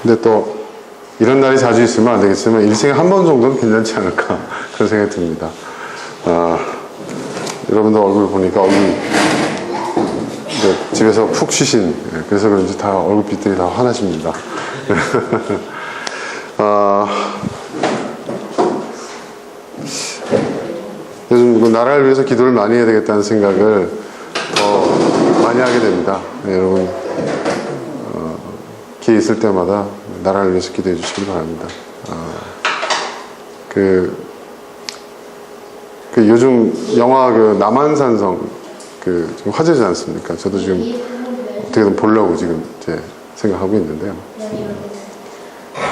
근데 또 이런 날이 자주 있으면 안 되겠지만 일생에 한 번 정도는 괜찮지 않을까 그런 생각이 듭니다. 여러분들 얼굴 보니까 얼굴 집에서 푹 쉬신, 그래서 그런지 다 얼굴빛들이 다 환하십니다. 요즘 나라를 위해서 기도를 많이 해야 되겠다는 생각을 더 많이 하게 됩니다. 여러분 기회 있을 때마다 나라를 위해서 기도해 주시기 바랍니다. 요즘 영화 남한산성 지금 화제지 않습니까? 저도 지금 어떻게든 보려고 지금 이제 생각하고 있는데요.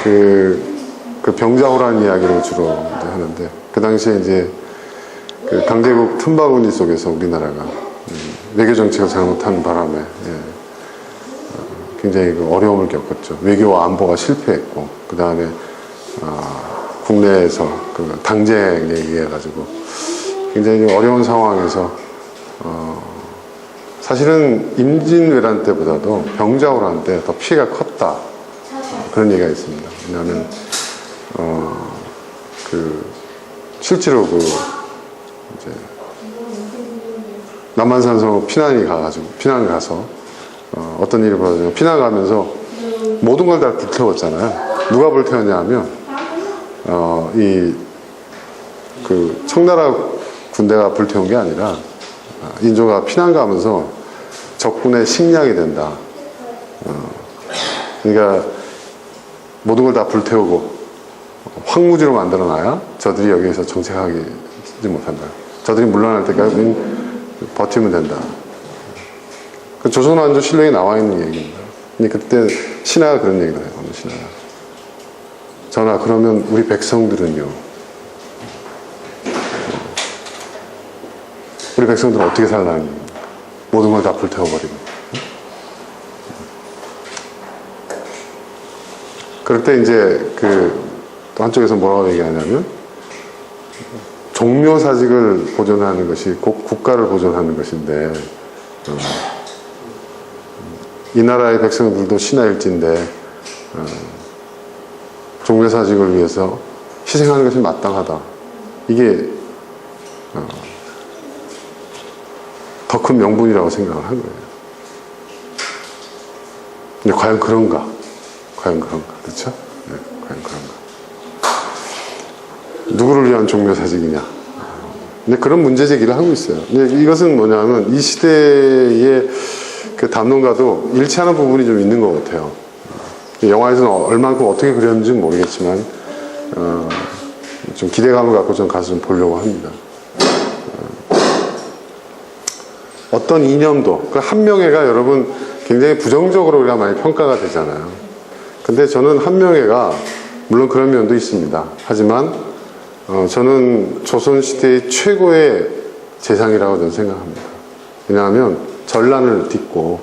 그 병자호란 이야기를 주로 이제 하는데, 그 당시에 이제 강대국 틈바구니 속에서 우리나라가 외교 정책을 잘못한 바람에 굉장히 어려움을 겪었죠. 외교와 안보가 실패했고, 그 다음에 국내에서 당쟁에 의해 가지고 굉장히 어려운 상황에서 사실은 임진왜란 때보다도 병자호란 때 더 피해가 컸다, 그런 얘기가 있습니다. 왜냐하면 실제로 이제 남한산성 피난을 가서 어떤 일이 벌어지냐면, 피난 가면서 모든 걸 다 불태웠잖아요. 누가 불태웠냐 하면 청나라 군대가 불태운 게 아니라 인조가 피난 가면서 적군의 식량이 된다. 그러니까 모든 걸 다 불태우고 황무지로 만들어놔야 저들이 여기에서 정착하지 못한다. 저들이 물러날 때까지 우리는 버티면 된다. 조선왕조 실록에 나와 있는 얘기입니다. 근데 그때 신하가 그런 얘기를 해요. 어느 신하가, 전하, 그러면 우리 백성들은요, 우리 백성들은 어떻게 살라는, 모든 걸 다 불태워버리고. 그럴 때 이제 또 한쪽에서 뭐라고 얘기하냐면, 종묘사직을 보존하는 것이 국가를 보존하는 것인데, 이 나라의 백성들도 신하일진데 종묘사직을 위해서 희생하는 것이 마땅하다. 이게 더 큰 명분이라고 생각을 한 거예요. 근데 과연 그런가? 그렇죠? 네, 과연 그런가? 누구를 위한 종묘사직이냐? 근데 그런 문제 제기를 하고 있어요. 근데 이것은 뭐냐면, 이 시대의 담론과도 일치하는 부분이 좀 있는 것 같아요. 영화에서는 얼만큼 어떻게 그렸는지는 모르겠지만 좀 기대감을 갖고 좀 가서 좀 보려고 합니다. 어떤 이념도, 한명회가 여러분 굉장히 부정적으로 우리가 많이 평가가 되잖아요. 근데 저는 한명회가 물론 그런 면도 있습니다. 하지만 저는 조선시대의 최고의 재상이라고 저는 생각합니다. 왜냐하면 전란을 딛고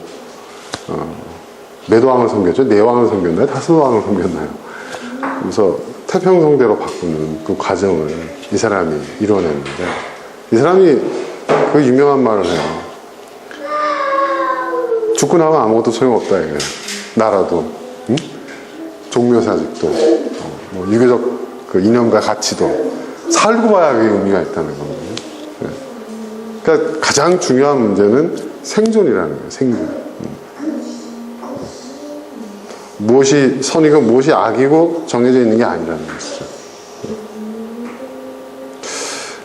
몇 왕을 섬겼죠? 4왕을 섬겼나요? 5왕을 섬겼나요? 그래서 태평성대로 바꾸는 그 과정을 이 사람이 이뤄냈는데, 이 사람이 그 유명한 말을 해요. 죽고 나면 아무것도 소용없다 이거예요. 나라도, 응? 종묘사직도, 유교적 이념과 가치도 살고 봐야 그게 의미가 있다는 거거든요. 네. 그러니까 가장 중요한 문제는 생존이라는 거예요. 생존. 무엇이 선이고 무엇이 악이고 정해져 있는 게 아니라는 것이죠.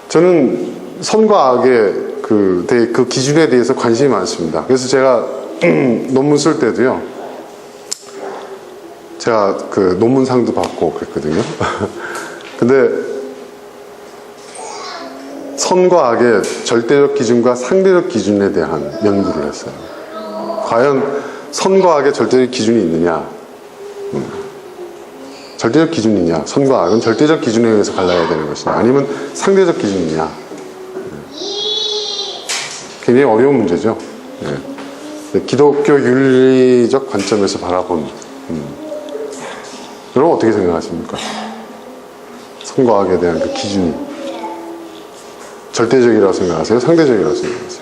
저는 선과 악의 그 기준에 대해서 관심이 많습니다. 그래서 제가 논문 쓸 때도요, 제가 논문상도 받고 그랬거든요. 근데 선과 악의 절대적 기준과 상대적 기준에 대한 연구를 했어요. 과연 선과 악의 절대적 기준이 있느냐? 절대적 기준이 있냐? 선과 악은 절대적 기준에 의해서 갈라야 되는 것이냐? 아니면 상대적 기준이냐? 굉장히 어려운 문제죠. 기독교 윤리적 관점에서 바라본, 여러분 어떻게 생각하십니까? 선과 악에 대한 그 기준이 절대적이라고 생각하세요? 상대적이라고 생각하세요?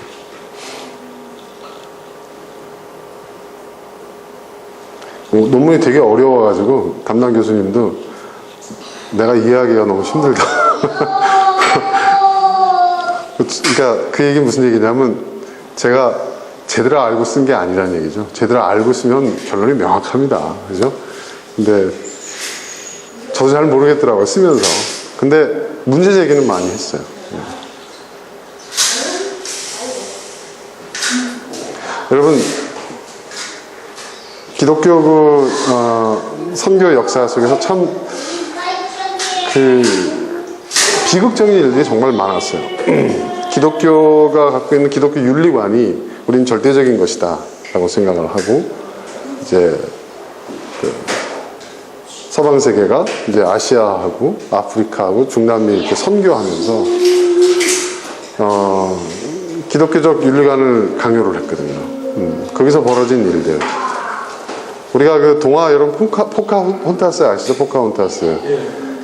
논문이 되게 어려워가지고 담당 교수님도 내가 이해하기가 너무 힘들다. 그러니까 그 얘기 무슨 얘기냐면 제가 제대로 알고 쓴 게 아니라는 얘기죠. 제대로 알고 쓰면 결론이 명확합니다. 그죠? 근데 저도 잘 모르겠더라고요, 쓰면서. 근데 문제 제기는 많이 했어요. 여러분, 기독교 선교 역사 속에서 참 비극적인 일들이 정말 많았어요. 기독교가 갖고 있는 기독교 윤리관이 우린 절대적인 것이다 라고 생각을 하고, 이제 서방 세계가 이제 아시아하고 아프리카하고 중남미 이렇게 선교하면서 기독교적 윤리관을 강요를 했거든요. 거기서 벌어진 일들. 우리가 그 동화 여러분 포카혼타스 아시죠? 포카혼타스.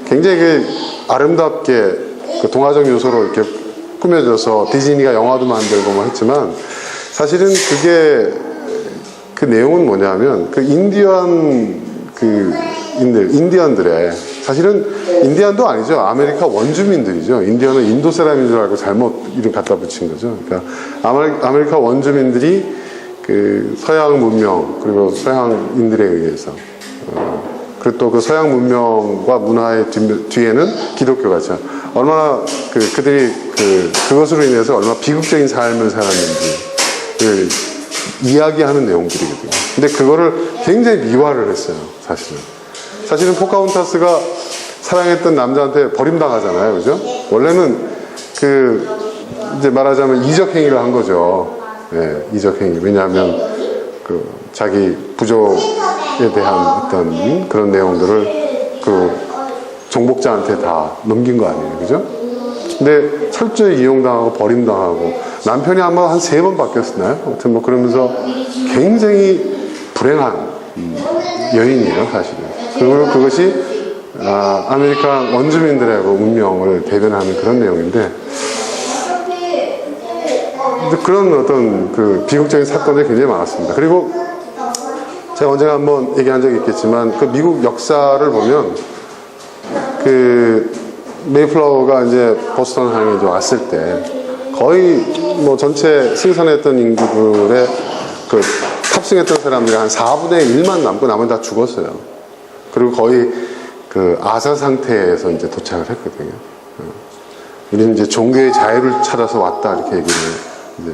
굉장히 그 아름답게 그 동화적 요소로 이렇게 꾸며져서 디즈니가 영화도 만들고 뭐 했지만, 사실은 그게 그 내용은 뭐냐면 그 인디언들의, 사실은 인디언도 아니죠. 아메리카 원주민들이죠. 인디언은 인도 사람인 줄 알고 잘못 이름 갖다 붙인 거죠. 그러니까 아메리카 원주민들이 그 서양 문명 그리고 서양인들에 의해서 그리고 또 그 서양 문명과 문화의 뒤에는 기독교가 있죠. 얼마나 그들이 그것으로 인해서 얼마나 비극적인 삶을 살았는지를 이야기하는 내용들이거든요. 근데 그거를 굉장히 미화를 했어요. 사실은 포카혼타스가 사랑했던 남자한테 버림당하잖아요. 그죠? 원래는 이제 말하자면 이적행위를 한 거죠. 네, 이적행위. 왜냐하면 자기 부족에 대한 어떤 그런 내용들을 정복자한테 다 넘긴 거 아니에요. 그죠? 근데 철저히 이용당하고 버림당하고, 남편이 아마 한 3번 바뀌었나요? 아무튼 뭐 그러면서 굉장히 불행한 여인이에요, 사실은. 그리고 그것이 아메리카 원주민들의 운명을 대변하는 그런 내용인데, 그런 어떤 비극적인 사건들이 굉장히 많았습니다. 그리고 제가 언젠가 한번 얘기한 적이 있겠지만, 그 미국 역사를 보면 메이플라워가 이제 보스턴 항에 왔을 때 거의 뭐 전체 승선했던 인구들의 탑승했던 사람들이 한 4분의 1만 남고 나머지 다 죽었어요. 그리고 거의 아사 상태에서 이제 도착을 했거든요. 우리는 이제 종교의 자유를 찾아서 왔다 이렇게 얘기를 이제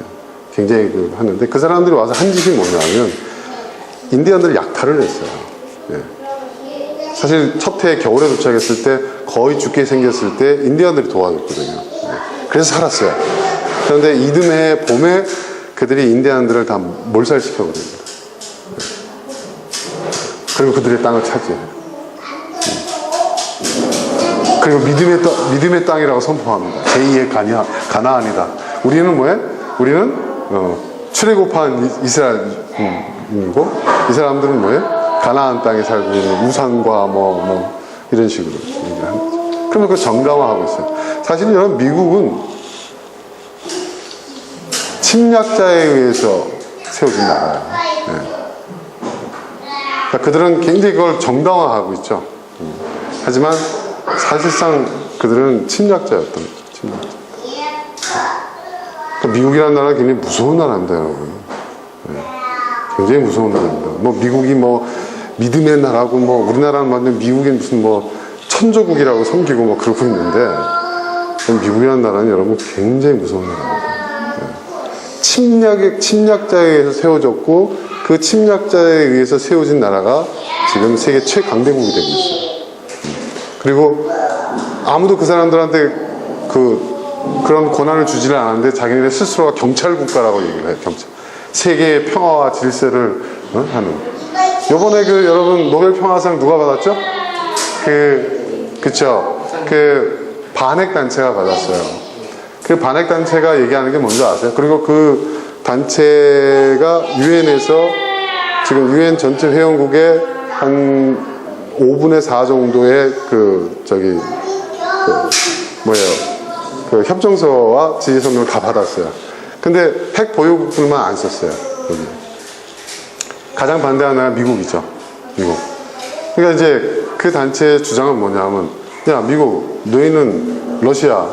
굉장히 하는데, 그 사람들이 와서 한 짓이 뭐냐면 인디언들을 약탈을 했어요. 네. 사실 첫 해 겨울에 도착했을 때 거의 죽게 생겼을 때 인디언들이 도와줬거든요. 네. 그래서 살았어요. 그런데 이듬해 봄에 그들이 인디언들을 다 몰살시켜버립니다. 네. 그리고 그들의 땅을 차지해요. 그리고 믿음의 땅이라고 선포합니다. 제2의 가나안이다. 우리는 뭐예요? 우리는 출애굽한 이스라엘이고, 이 사람들은 뭐예요? 가나안 땅에 살고 있는 우상과 뭐 이런 식으로 얘기하는 거죠. 그러면 그걸 정당화하고 있어요. 사실 여러분, 미국은 침략자에 의해서 세워진 나라예요. 네. 그러니까 그들은 굉장히 그걸 정당화하고 있죠. 하지만 사실상 그들은 침략자였던 거죠. 침략자. 그러니까 미국이라는 나라는 굉장히 무서운 나라입니다, 여러분. 네. 굉장히 무서운 나라입니다. 미국이 믿음의 나라고, 우리나라는 완전 미국이 무슨 천조국이라고 섬기고 그러고 있는데, 미국이라는 나라는 여러분 굉장히 무서운 나라입니다. 네. 침략자에 의해서 세워졌고, 그 침략자에 의해서 세워진 나라가 지금 세계 최강대국이 되고 있어요. 그리고 아무도 그 사람들한테 그런 권한을 주지는 않았는데, 자기네 스스로가 경찰 국가라고 얘기를 해요. 경찰. 세계의 평화와 질서를 하는. 요번에 여러분 노벨 평화상 누가 받았죠? 그쵸. 반핵 단체가 받았어요. 그 반핵 단체가 얘기하는 게 뭔지 아세요? 그리고 그 단체가 유엔에서 지금 유엔 전체 회원국의 한 5분의 4 정도의 협정서와 지지성명을 다 받았어요. 근데 핵 보유국들만 안 썼어요. 여기. 가장 반대하는 나라가 미국이죠. 미국. 그러니까 이제 그 단체의 주장은 뭐냐면, 야, 미국, 너희는 러시아,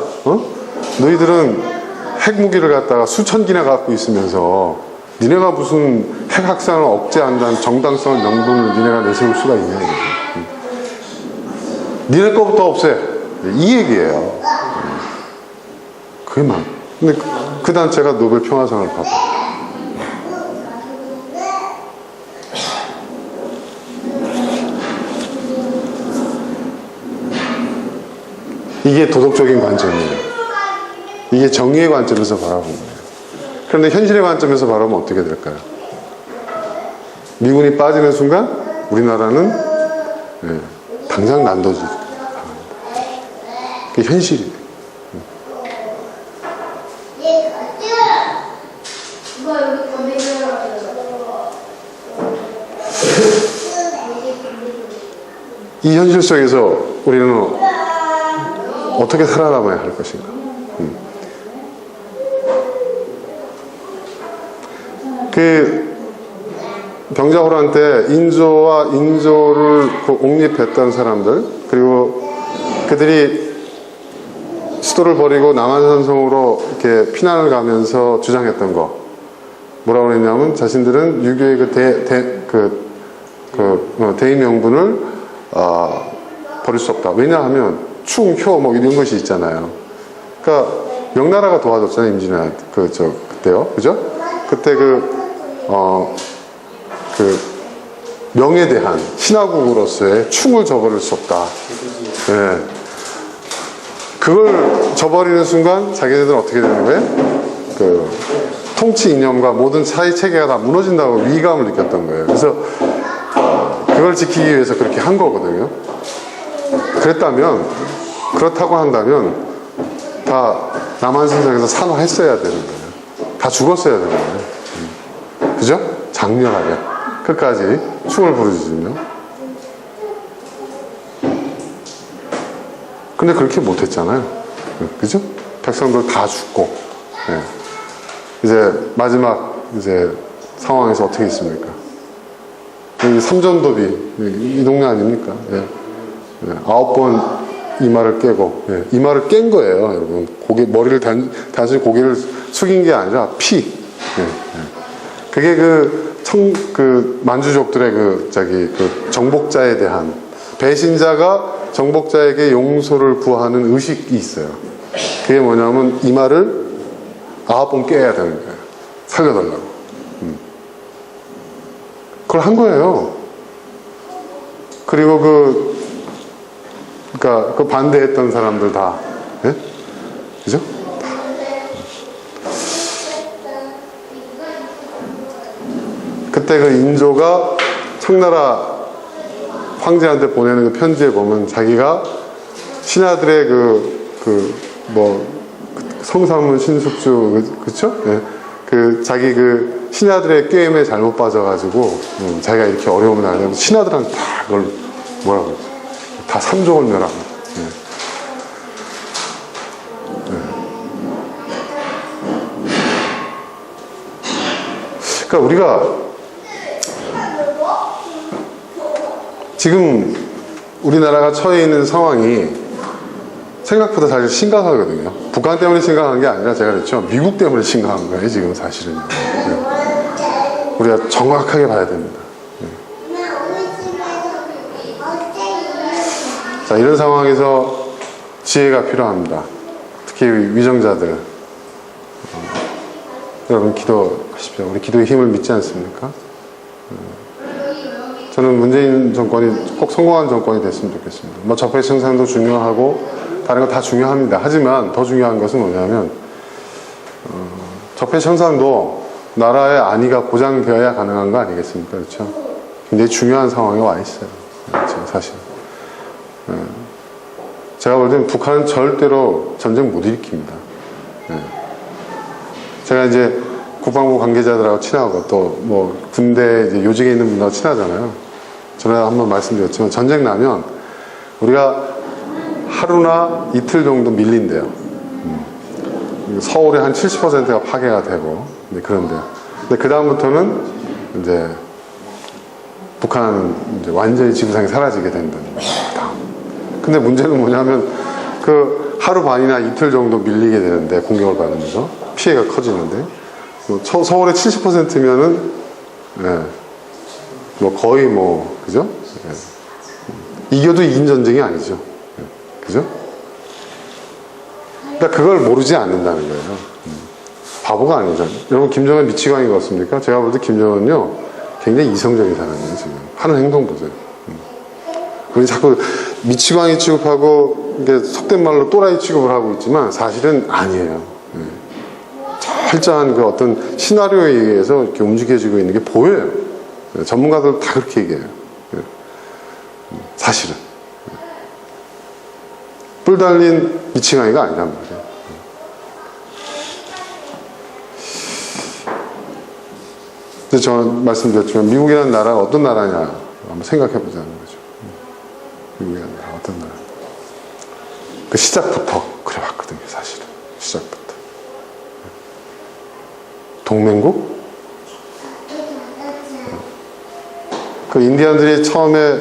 너희들은 핵무기를 갖다가 수천 기나 갖고 있으면서 니네가 무슨 핵 확산을 억제한다는 정당성을 명분을 니네가 내세울 수가 있냐, 이거죠. 니네 거부터 없애. 이 얘기예요. 그게 막. 근데 그 단체가 노벨 평화상을 받아. 이게 도덕적인 관점이에요. 이게 정의의 관점에서 바라보는 거예요. 그런데 현실의 관점에서 바라보면 어떻게 될까요? 미군이 빠지는 순간 우리나라는 당장 난도질. 그게 현실이에요. 이 현실 속에서 우리는 어떻게 살아남아야 할 것인가? 그 병자호란 때 인조와 인조를 옹립했던 사람들, 그리고 그들이 수도를 버리고 남한산성으로 이렇게 피난을 가면서 주장했던 거, 뭐라고 그랬냐면 자신들은 유교의 대의 명분을 버릴 수 없다. 왜냐하면 충, 효, 뭐 이런 것이 있잖아요. 그러니까 명나라가 도와줬잖아요, 임진왜란 그때요, 그죠? 그때 명에 대한 신하국으로서의 충을 저버릴 수 없다. 네. 그걸 저버리는 순간 자기네들은 어떻게 되는 거예요? 통치 이념과 모든 사회 체계가 다 무너진다고 위기감을 느꼈던 거예요. 그래서 그걸 지키기 위해서 그렇게 한 거거든요. 그렇다고 한다면 다 남한산성에서 산화했어야 되는 거예요. 다 죽었어야 되는 거예요. 그죠? 장렬하게 끝까지 춤을 부르짖으며. 근데 그렇게 못했잖아요. 그죠? 백성들 다 죽고, 이제 마지막 상황에서 어떻게 있습니까? 여기 삼전도비, 이 동네 아닙니까? 9번 이마를 깨고, 이마를 깬 거예요, 여러분. 머리를 단순히 고개를 숙인 게 아니라 그게 만주족들의 정복자에 대한, 배신자가 정복자에게 용서를 구하는 의식이 있어요. 그게 뭐냐면 이마를 9번 깨야 되는 거예요. 살려달라고. 그걸 한 거예요. 그리고 그 반대했던 사람들 다, 그죠? 그때 그 인조가 청나라 황제한테 보내는 그 편지에 보면 자기가 신하들의 성삼문 신숙주, 그쵸? 자기 신하들의 게임에 잘못 빠져가지고, 자기가 이렇게 어려움을 당하면 신하들한테 다 그걸 뭐라고 그러지? 다 삼족을 멸합니다. 그러니까 우리가 지금 우리나라가 처해 있는 상황이 생각보다 사실 심각하거든요. 북한 때문에 심각한 게 아니라 제가 그랬죠. 미국 때문에 심각한 거예요, 지금 사실은. 우리가 정확하게 봐야 됩니다. 자, 이런 상황에서 지혜가 필요합니다. 특히 위정자들. 여러분 기도하십시오. 우리 기도의 힘을 믿지 않습니까? 저는 문재인 정권이 꼭 성공한 정권이 됐으면 좋겠습니다. 뭐 적폐청산도 중요하고 다른 거 다 중요합니다. 하지만 더 중요한 것은 뭐냐면 적폐청산도 나라의 안위가 보장되어야 가능한 거 아니겠습니까? 그렇죠? 굉장히 중요한 상황에 와 있어요. 그렇죠? 사실. 제가 볼 때는 북한은 절대로 전쟁 못 일으킵니다. 제가 이제 국방부 관계자들하고 친하고 또 뭐 군대 이제 요직에 있는 분하고 친하잖아요. 전에 한번 말씀드렸지만 전쟁 나면 우리가 하루나 이틀 정도 밀린대요. 서울의 한 70%가 파괴가 되고 그런데 그 다음부터는 이제 북한은 이제 완전히 지구상에 사라지게 된다는 거예요. 근데 문제는 뭐냐면 그 하루 반이나 이틀 정도 밀리게 되는데 공격을 받으면서 피해가 커지는데 서울의 70%면은 예, 뭐 거의 뭐 그죠? 예. 이겨도 이긴 전쟁이 아니죠. 예. 그죠? 그러니까 그걸 모르지 않는다는 거예요. 바보가 아니죠. 여러분 김정은 미치광이 같습니까? 제가 볼 때 김정은요 굉장히 이성적인 사람이에요. 지금 하는 행동 보세요. 우리 자꾸 미치광이 취급하고 이게 속된 말로 또라이 취급을 하고 있지만 사실은 아니에요. 철저한 그 어떤 시나리오에 의해서 이렇게 움직여지고 있는 게 보여요. 전문가들 다 그렇게 얘기해요. 사실은 뿔 달린 미치광이가 아니란 말이에요. 근데 저는 말씀드렸지만 미국이라는 나라가 어떤 나라냐 한번 생각해 보자는 거죠. 미국이라는 나라 어떤 나라? 그 시작부터 그래왔거든요. 사실은 시작부터 동맹국? 그 인디언들이 처음에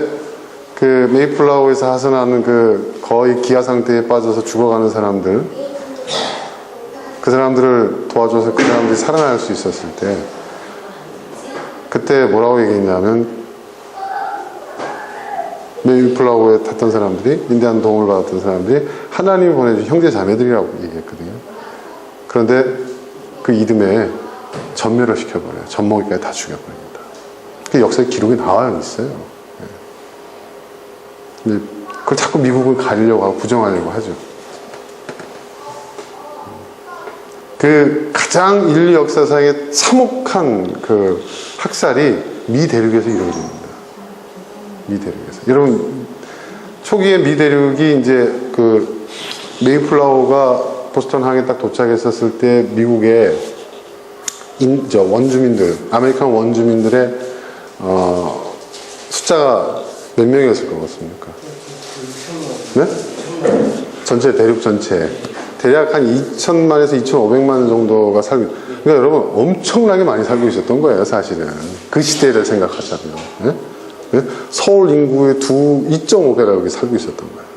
그 메이플라워에서 하선하는 그 거의 기아 상태에 빠져서 죽어가는 사람들, 그 사람들을 도와줘서 그 사람들이 살아날 수 있었을 때 그때 뭐라고 얘기했냐면 메이플라워에 탔던 사람들이 인디안 도움을 받았던 사람들이 하나님이 보내준 형제 자매들이라고 얘기했거든요. 그런데 그 이듬해에 전멸을 시켜버려요. 젖먹이까지 다 죽여버립니다. 그 역사에 기록이 나와 있어요. 근데 그걸 자꾸 미국은 가리려고 하고 부정하려고 하죠. 그 가장 인류 역사상의 참혹한 그 학살이 미 대륙에서 이루어집니다. 미 대륙에서. 여러분 초기에 미 대륙이 이제 그 메이플라워가 보스턴 항에 딱 도착했었을 때 미국의 원주민들, 아메리칸 원주민들의 숫자가 몇 명이었을 것 같습니까? 네? 전체 대륙 전체 대략 한 2천만에서 2,500만 정도가 살고, 그러니까 여러분 엄청나게 많이 살고 있었던 거예요. 사실은 그 시대를 생각하자면. 네? 네? 서울 인구의 2.5배가 여기 살고 있었던 거예요.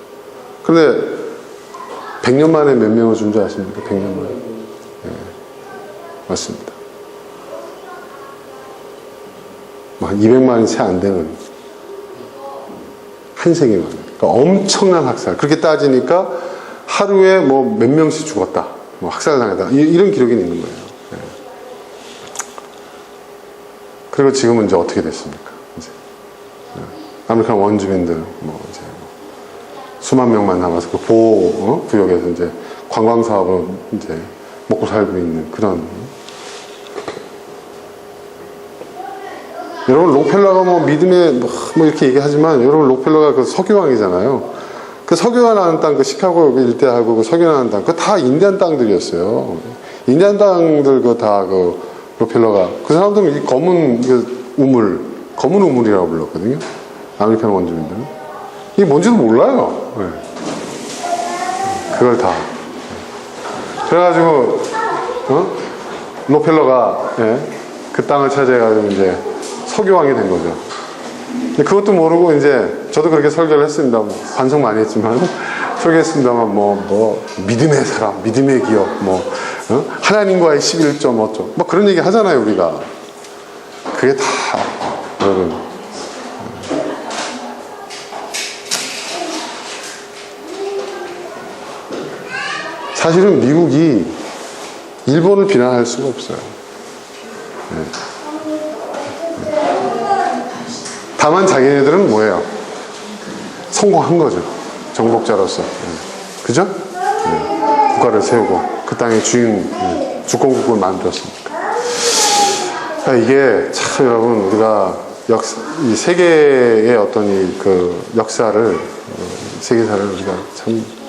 그런데 100년 만에 몇 명을 준 줄 아십니까? 100년 만에. 네. 맞습니다. 한 200만이 채 안 되는 한 세기 만에. 그러니까 엄청난 학살. 그렇게 따지니까 하루에 뭐 몇 명씩 죽었다, 뭐 학살당했다, 이런 기록이 있는 거예요. 네. 그리고 지금은 이제 어떻게 됐습니까? 이제 아메리칸 원주민들 뭐 이제 수만 명만 남아서 그 보호 구역에서 이제 관광 사업으로 이제 먹고 살고 있는 그런. 여러분 록펠러가 뭐 믿음의 뭐 이렇게 얘기하지만 여러분 록펠러가 그 석유왕이잖아요. 그 석유가 나는 땅, 그 시카고 일대하고 그 석유 나는 땅, 그 다 인디안 땅들이었어요. 인디안 땅들 그 다 그 록펠러가 그 사람들은 이 검은 그 검은 우물이라고 불렀거든요. 아메리칸 원주민들은 이게 뭔지도 몰라요. 네. 그걸 다. 그래가지고 록펠러가 그 땅을 차지해가지고 이제 석유왕이 된 거죠. 그것도 모르고 이제 저도 그렇게 설교를 했습니다. 반성 많이 했지만 설교했습니다만 뭐 믿음의 사람, 믿음의 기업, 하나님과의 11점 어쩌고 뭐 그런 얘기 하잖아요 우리가. 그게 다 여러분 사실은 미국이 일본을 비난할 수가 없어요. 네. 다만 자기네들은 뭐예요? 성공한 거죠. 정복자로서. 그죠? 네. 국가를 세우고 그 땅의 주권국을 만들었으니까. 그러니까 이게 참 여러분 우리가 이 세계의 어떤 그 역사를 세계사를 우리가 참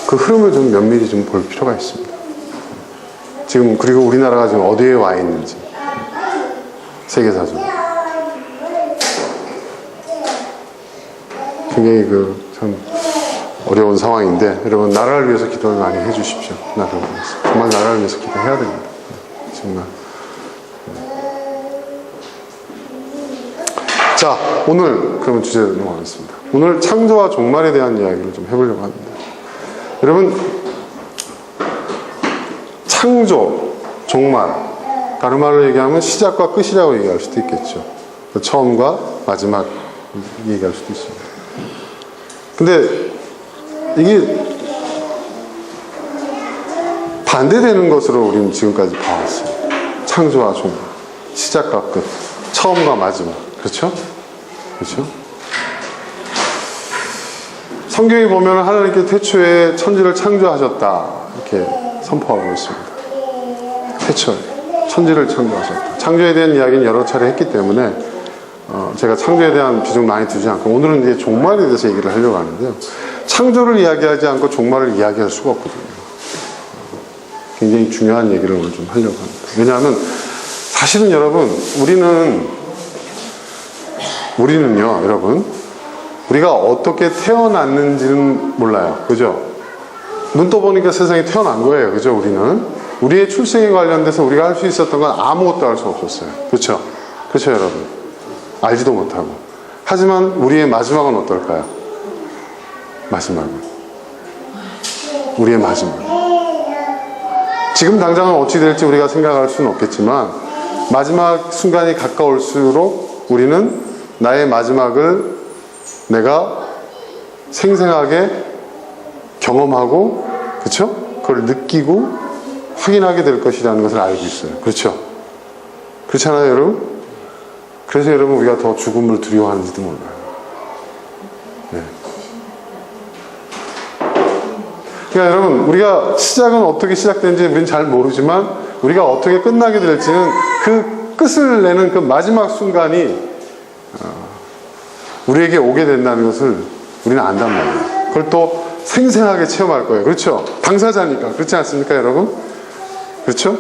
그 흐름을 좀 면밀히 좀 볼 필요가 있습니다. 지금 그리고 우리나라가 지금 어디에 와 있는지 세계사적으로 굉장히 그 참 어려운 상황인데 여러분 나라를 위해서 기도를 많이 해주십시오. 나라를 위해서 정말 나라를 위해서 기도해야 됩니다. 정말 자, 오늘 그러면 주제로 넘어가겠습니다. 오늘 창조와 종말에 대한 이야기를 좀 해보려고 합니다. 여러분, 창조, 종말, 다른 말로 얘기하면 시작과 끝이라고 얘기할 수도 있겠죠. 처음과 마지막 얘기할 수도 있습니다. 근데 이게 반대되는 것으로 우리는 지금까지 봐왔어요. 창조와 종말, 시작과 끝, 처음과 마지막. 그렇죠? 그렇죠? 성경에 보면 하나님께서 태초에 천지를 창조하셨다 이렇게 선포하고 있습니다. 태초에 천지를 창조하셨다. 창조에 대한 이야기는 여러 차례 했기 때문에 제가 창조에 대한 비중 많이 두지 않고 오늘은 이제 종말에 대해서 얘기를 하려고 하는데요. 창조를 이야기하지 않고 종말을 이야기할 수가 없거든요. 굉장히 중요한 얘기를 오늘 좀 하려고 합니다. 왜냐하면 사실은 여러분 우리는요 여러분 우리가 어떻게 태어났는지는 몰라요. 그죠? 눈 떠보니까 세상에 태어난 거예요. 그죠? 우리의 출생에 관련돼서 우리가 할 수 있었던 건 아무것도 할 수 없었어요. 그렇죠? 그렇죠 여러분? 알지도 못하고. 하지만 우리의 마지막은 어떨까요? 우리의 마지막. 지금 당장은 어찌 될지 우리가 생각할 수는 없겠지만 마지막 순간이 가까울수록 우리는 나의 마지막을 내가 생생하게 경험하고, 그렇죠? 그걸 느끼고 확인하게 될 것이라는 것을 알고 있어요. 그렇죠? 그렇잖아요, 여러분? 그래서 여러분 우리가 더 죽음을 두려워하는지도 몰라요. 네. 그러니까 여러분 우리가 시작은 어떻게 시작된지 우리는 잘 모르지만 우리가 어떻게 끝나게 될지는 그 끝을 내는 그 마지막 순간이 우리에게 오게 된다는 것을 우리는 안단 말이에요. 그걸 또 생생하게 체험할 거예요. 그렇죠? 당사자니까. 그렇지 않습니까, 여러분? 그렇죠?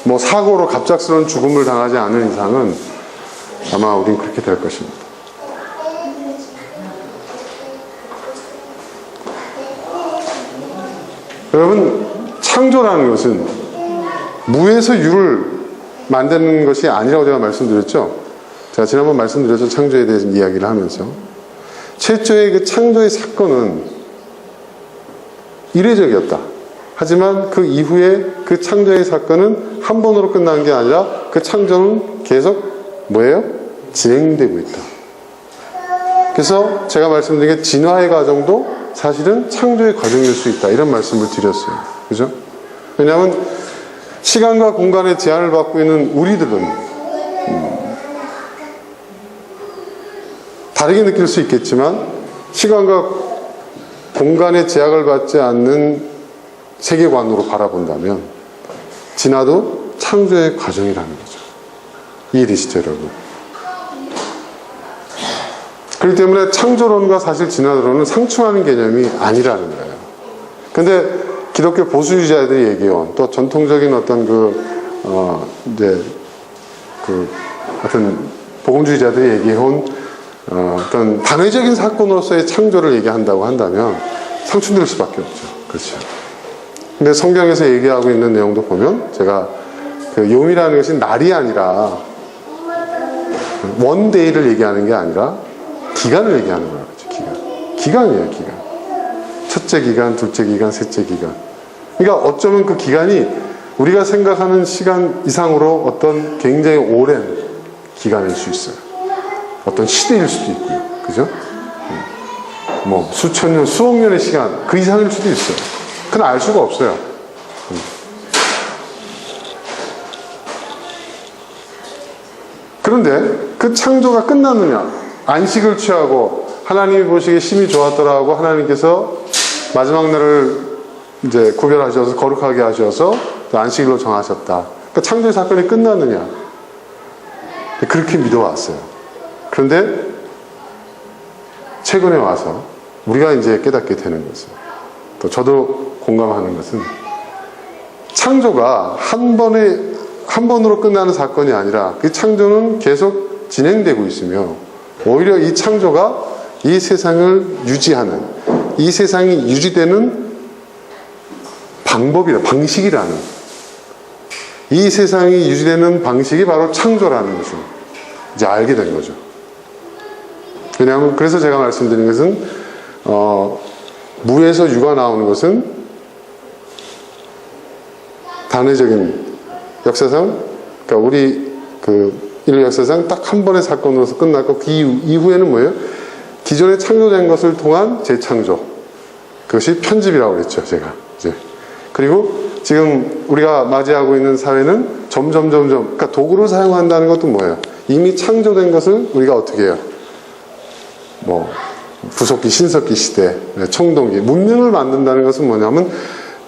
뭐 사고로 갑작스러운 죽음을 당하지 않는 이상은 아마 우린 그렇게 될 것입니다. 여러분, 창조라는 것은 무에서 유를 만드는 것이 아니라고 제가 말씀드렸죠? 제가 지난번 말씀드렸죠. 창조에 대해서 이야기를 하면서. 최초의 그 창조의 사건은 이례적이었다. 하지만 그 이후에 그 창조의 사건은 한 번으로 끝난 게 아니라 그 창조는 계속 뭐예요? 진행되고 있다. 그래서 제가 말씀드린 게 진화의 과정도 사실은 창조의 과정일 수 있다. 이런 말씀을 드렸어요. 그죠? 왜냐하면 시간과 공간의 제한을 받고 있는 우리들은 다르게 느낄 수 있겠지만 시간과 공간의 제약을 받지 않는 세계관으로 바라본다면 진화도 창조의 과정이라는 거죠. 이해되시죠, 여러분? 그렇기 때문에 창조론과 사실 진화론은 상충하는 개념이 아니라는 거예요. 근데 기독교 보수주의자들이 얘기해온 또 전통적인 어떤 하여튼 복음주의자들이 얘기해온 어떤 단회적인 사건으로서의 창조를 얘기한다고 한다면 상충될 수밖에 없죠. 그렇죠. 근데 성경에서 얘기하고 있는 내용도 보면 제가 그 용이라는 것이 날이 아니라 원데이를 얘기하는 게 아니라 기간을 얘기하는 거예요. 기간이에요, 기간. 첫째 기간, 둘째 기간, 셋째 기간. 그러니까 어쩌면 그 기간이 우리가 생각하는 시간 이상으로 어떤 굉장히 오랜 기간일 수 있어요. 어떤 시대일 수도 있고요. 그죠? 뭐 수천 년, 수억 년의 시간 그 이상일 수도 있어요. 그건 알 수가 없어요. 그런데 그 창조가 끝났느냐? 안식을 취하고 하나님이 보시기에 심히 좋았더라고 하나님께서 마지막 날을 이제 구별하셔서 거룩하게 하셔서 안식일로 정하셨다. 그러니까 창조의 사건이 끝났느냐? 그렇게 믿어왔어요. 그런데 최근에 와서 우리가 이제 깨닫게 되는 것은 또 저도 공감하는 것은 창조가 한 번으로 끝나는 사건이 아니라 그 창조는 계속 진행되고 있으며 오히려 이 창조가 이 세상을 유지하는 이 세상이 유지되는 방식이라는 이 세상이 유지되는 방식이 바로 창조라는 것을 이제 알게 된 거죠. 왜냐하면 그래서 제가 말씀드린 것은 무에서 유가 나오는 것은 단회적인 역사상, 그러니까 우리 인류 역사상 딱 한 번의 사건으로서 끝났고, 그 이후에는 뭐예요? 기존에 창조된 것을 통한 재창조, 그것이 편집이라고 그랬죠, 제가 이제. 그리고 지금 우리가 맞이하고 있는 사회는 점점 그러니까 도구를 사용한다는 것도 뭐예요? 이미 창조된 것을 우리가 어떻게 해요? 뭐 부속기, 신석기 시대, 청동기, 문명을 만든다는 것은 뭐냐면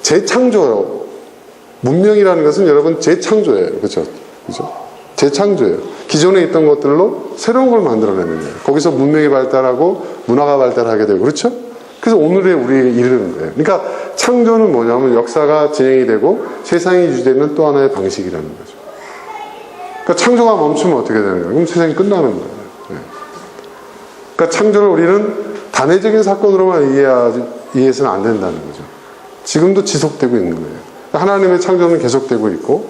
재창조예요. 문명이라는 것은 여러분 재창조예요. 그렇죠? 재창조예요. 기존에 있던 것들로 새로운 걸 만들어내는 거예요. 거기서 문명이 발달하고 문화가 발달하게 되고, 그렇죠? 그래서 오늘의 우리에 이르는 거예요. 그러니까 창조는 뭐냐면 역사가 진행이 되고 세상이 유지되는 또 하나의 방식이라는 거죠. 그러니까 창조가 멈추면 어떻게 되는 거예요? 그럼 세상이 끝나는 거예요. 네. 그러니까 창조를 우리는 단회적인 사건으로만 이해해서는 안 된다는 거죠. 지금도 지속되고 있는 거예요. 하나님의 창조는 계속되고 있고,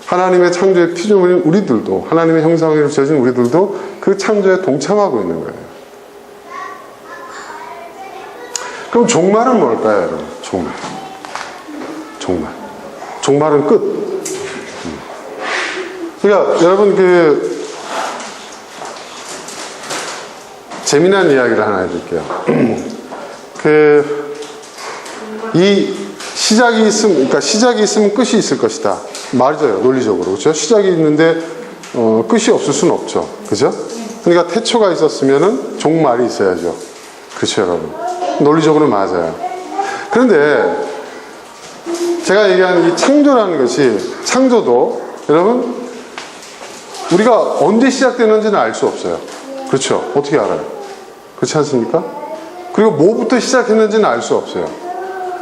하나님의 창조의 피조물인 우리들도, 하나님의 형상으로 지어진 우리들도 그 창조에 동참하고 있는 거예요. 그럼 종말은 뭘까요, 여러분? 종말은 끝. 그러니까 여러분 재미난 이야기를 하나 해줄게요. 이 시작이 있으면 끝이 있을 것이다. 맞아요, 논리적으로. 그렇죠? 시작이 있는데 끝이 없을 수는 없죠. 그죠? 그러니까 태초가 있었으면은 종말이 있어야죠. 그렇죠, 여러분? 논리적으로 맞아요. 그런데 제가 얘기하는 이 창조라는 것이, 창조도 여러분 우리가 언제 시작되는지는 알 수 없어요. 그렇죠? 어떻게 알아요? 그렇지 않습니까? 그리고 뭐부터 시작했는지는 알 수 없어요.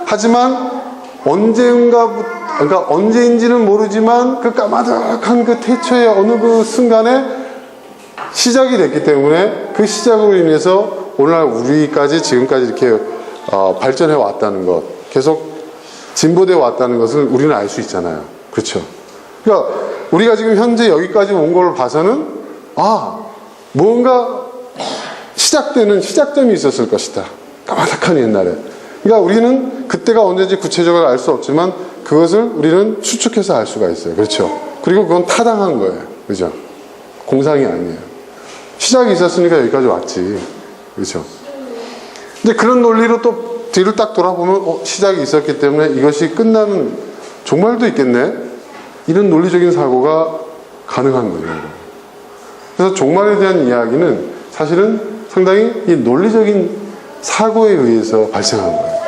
하지만 그러니까 언제인지는 모르지만 그 까마득한 그 태초의 어느 그 순간에 시작이 됐기 때문에 그 시작으로 인해서 오늘날 우리까지 지금까지 이렇게 발전해 왔다는 것, 계속 진보되어 왔다는 것을 우리는 알 수 있잖아요. 그렇죠? 그러니까 우리가 지금 현재 여기까지 온 걸 봐서는 뭔가 시작되는 시작점이 있었을 것이다. 까마득한 옛날에. 그러니까 우리는 그때가 언제인지 구체적으로 알 수 없지만 그것을 우리는 추측해서 알 수가 있어요. 그렇죠? 그리고 그건 타당한 거예요. 그죠? 공상이 아니에요. 시작이 있었으니까 여기까지 왔지. 그렇죠? 근데 그런 논리로 또 뒤를 딱 돌아보면 시작이 있었기 때문에 이것이 끝나는 종말도 있겠네? 이런 논리적인 사고가 가능한 거예요. 그래서 종말에 대한 이야기는 사실은 상당히 이 논리적인 사고에 의해서 발생한 거예요.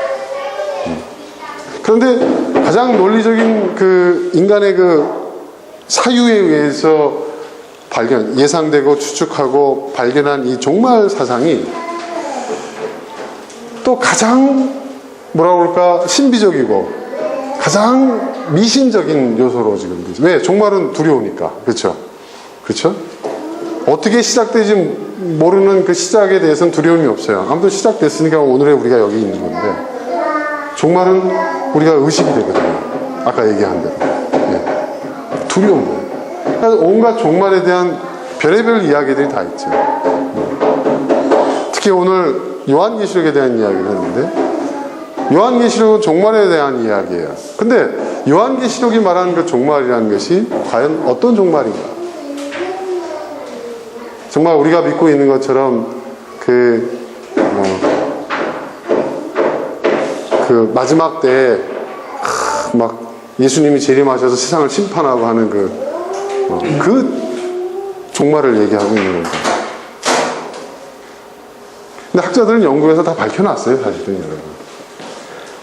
그런데 가장 논리적인 인간의 사유에 의해서 예상되고 추측하고 발견한 이 종말 사상이 또 가장 신비적이고 가장 미신적인 요소로 지금. 왜? 종말은 두려우니까. 그렇죠? 그렇죠? 어떻게 시작될지 모르는 그 시작에 대해서는 두려움이 없어요. 아무튼 시작됐으니까 오늘의 우리가 여기 있는 건데, 종말은 우리가 의식이 되거든요. 아까 얘기한 대로. 네. 두려운 거예요. 그래서 온갖 종말에 대한 별의별 이야기들이 다 있죠. 특히 오늘 요한계시록에 대한 이야기를 했는데, 요한계시록은 종말에 대한 이야기예요. 근데 요한계시록이 말하는 그 종말이라는 것이 과연 어떤 종말인가? 정말 우리가 믿고 있는 것처럼 마지막 때에 막 예수님이 재림하셔서 세상을 심판하고 하는 그 종말을 얘기하고 있는 겁니다. 근데 학자들은 연구해서 다 밝혀놨어요, 사실은 여러분.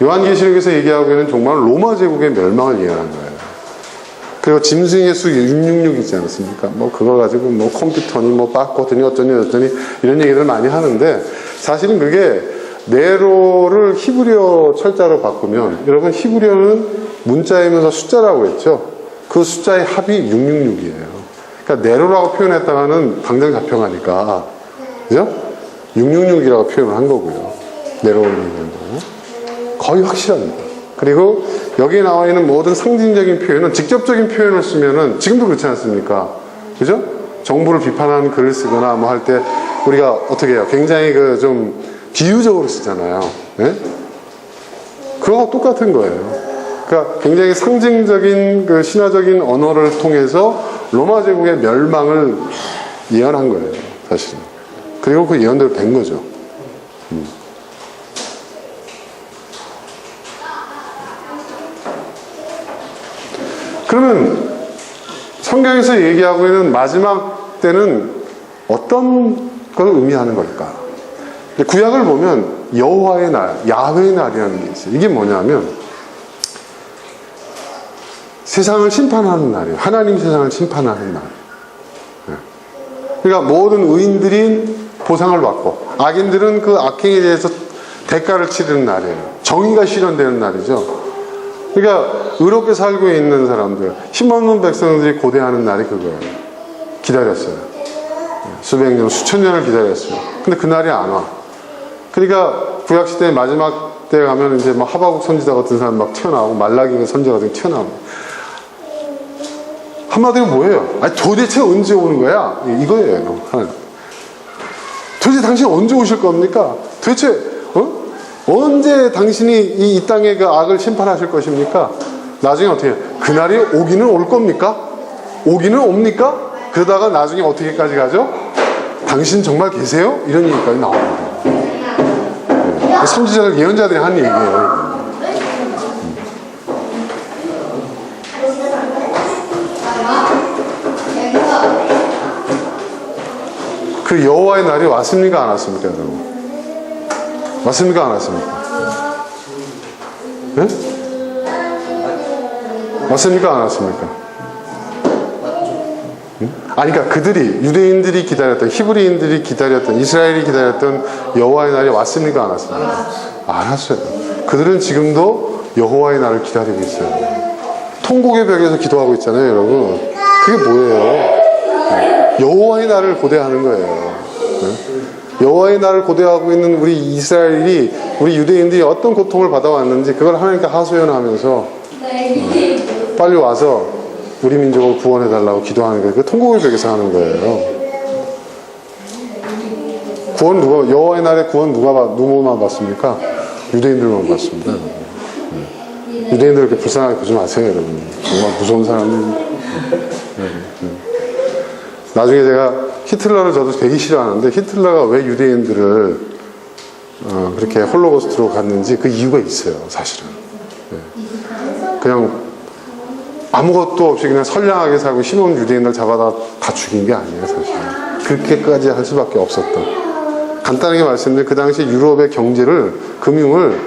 요한계시록에서 얘기하고 있는 종말은 로마 제국의 멸망을 얘기하는 거예요. 그리고 짐승의 수 666 있지 않습니까? 그거 가지고 컴퓨터니 바코드니 어쩌니 이런 얘기들 많이 하는데, 사실은 그게 네로를 히브리어 철자로 바꾸면, 여러분 히브리어는 문자이면서 숫자라고 했죠. 그 숫자의 합이 666이에요. 그러니까 네로라고 표현했다가는 당장 잡혀가니까, 그죠? 666이라고 표현을 한 거고요. 네로를 얘기한다고. 거의 확실합니다. 그리고 여기에 나와 있는 모든 상징적인 표현은, 직접적인 표현을 쓰면은 지금도 그렇지 않습니까? 그죠? 정부를 비판하는 글을 쓰거나 할 때 우리가 어떻게 해요? 굉장히 그 좀 비유적으로 쓰잖아요. 예? 그거와 똑같은 거예요. 그러니까 굉장히 상징적인 그 신화적인 언어를 통해서 로마 제국의 멸망을 예언한 거예요, 사실은. 그리고 그 예언대로 된 거죠. 그러면 성경에서 얘기하고 있는 마지막 때는 어떤 걸 의미하는 걸까? 구약을 보면 여호와의 날, 야훼의 날이라는 게 있어요. 이게 뭐냐면 세상을 심판하는 날이에요. 하나님 세상을 심판하는 날. 그러니까 모든 의인들이 보상을 받고 악인들은 그 악행에 대해서 대가를 치르는 날이에요. 정의가 실현되는 날이죠. 그러니까 의롭게 살고 있는 사람들, 힘없는 백성들이 고대하는 날이 그거예요. 기다렸어요. 수백 년, 수천 년을 기다렸어요. 근데 그 날이 안 와. 그러니까 구약시대의 마지막 때 가면 이제 막 하바국 선지자 같은 사람 막 튀어나오고 말라기 선지자 같은 게 튀어나오고. 한마디로 뭐예요? 아니 도대체 언제 오는 거야? 이거예요. 도대체 당신 언제 오실 겁니까? 도대체 언제 당신이 이 땅에 그 악을 심판하실 것입니까? 나중에 어떻게 해요? 그날이 오기는 올 겁니까? 오기는 옵니까? 그러다가 나중에 어떻게까지 가죠? 당신 정말 계세요? 이런 얘기까지 나옵니다. 선지자들, 예언자들이 한 얘기예요. 그 여호와의 날이 왔습니까? 안 왔습니까? 여러분? 왔습니까? 안 왔습니까? 네? 왔습니까? 안 왔습니까? 아니, 그러니까 그들이, 유대인들이 기다렸던, 히브리인들이 기다렸던, 이스라엘이 기다렸던 여호와의 날이 왔습니까? 안 왔습니까? 안 왔어요. 그들은 지금도 여호와의 날을 기다리고 있어요. 통곡의 벽에서 기도하고 있잖아요, 여러분. 그게 뭐예요? 여호와의 날을 고대하는 거예요. 여호와의 날을 고대하고 있는 우리 이스라엘이, 우리 유대인들이 어떤 고통을 받아왔는지 그걸 하나님께 하소연하면서 빨리 와서 우리 민족을 구원해달라고 기도하는 거예요. 그 통곡의 벽에서 하는 거예요. 구원 누가, 여호와의 날에 구원 누구만 받습니까? 유대인들만 받습니다. 유대인들 이렇게 불쌍하게 보지 마세요, 여러분. 정말 무서운 사람들. 나중에 제가 히틀러를 저도 되게 싫어하는데, 히틀러가 왜 유대인들을 그렇게 홀로코스트로 갔는지 그 이유가 있어요, 사실은. 그냥 아무것도 없이 그냥 선량하게 살고 힘없는 유대인들 잡아다 다 죽인 게 아니에요, 사실. 그렇게까지 할 수밖에 없었던. 간단하게 말씀드리면 그 당시 유럽의 경제를, 금융을,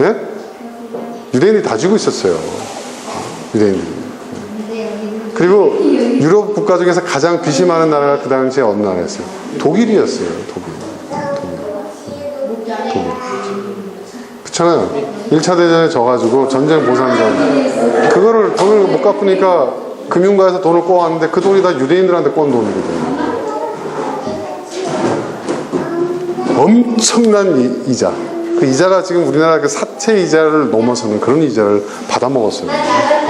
예? 유대인들이 다 쥐고 있었어요. 유대인들이. 그리고 유럽 국가 중에서 가장 빚이 많은 나라가 그 당시에 어느 나라였어요? 독일이었어요. 독일. 그렇잖아요. 1차 대전에 져가지고 전쟁 보상금 그거를 돈을 못 갚으니까 금융가에서 돈을 꼬았는데 그 돈이 다 유대인들한테 꼰 돈이거든요. 엄청난 이자. 그 이자가 지금 우리나라 그 사채 이자를 넘어서는 그런 이자를 받아먹었어요.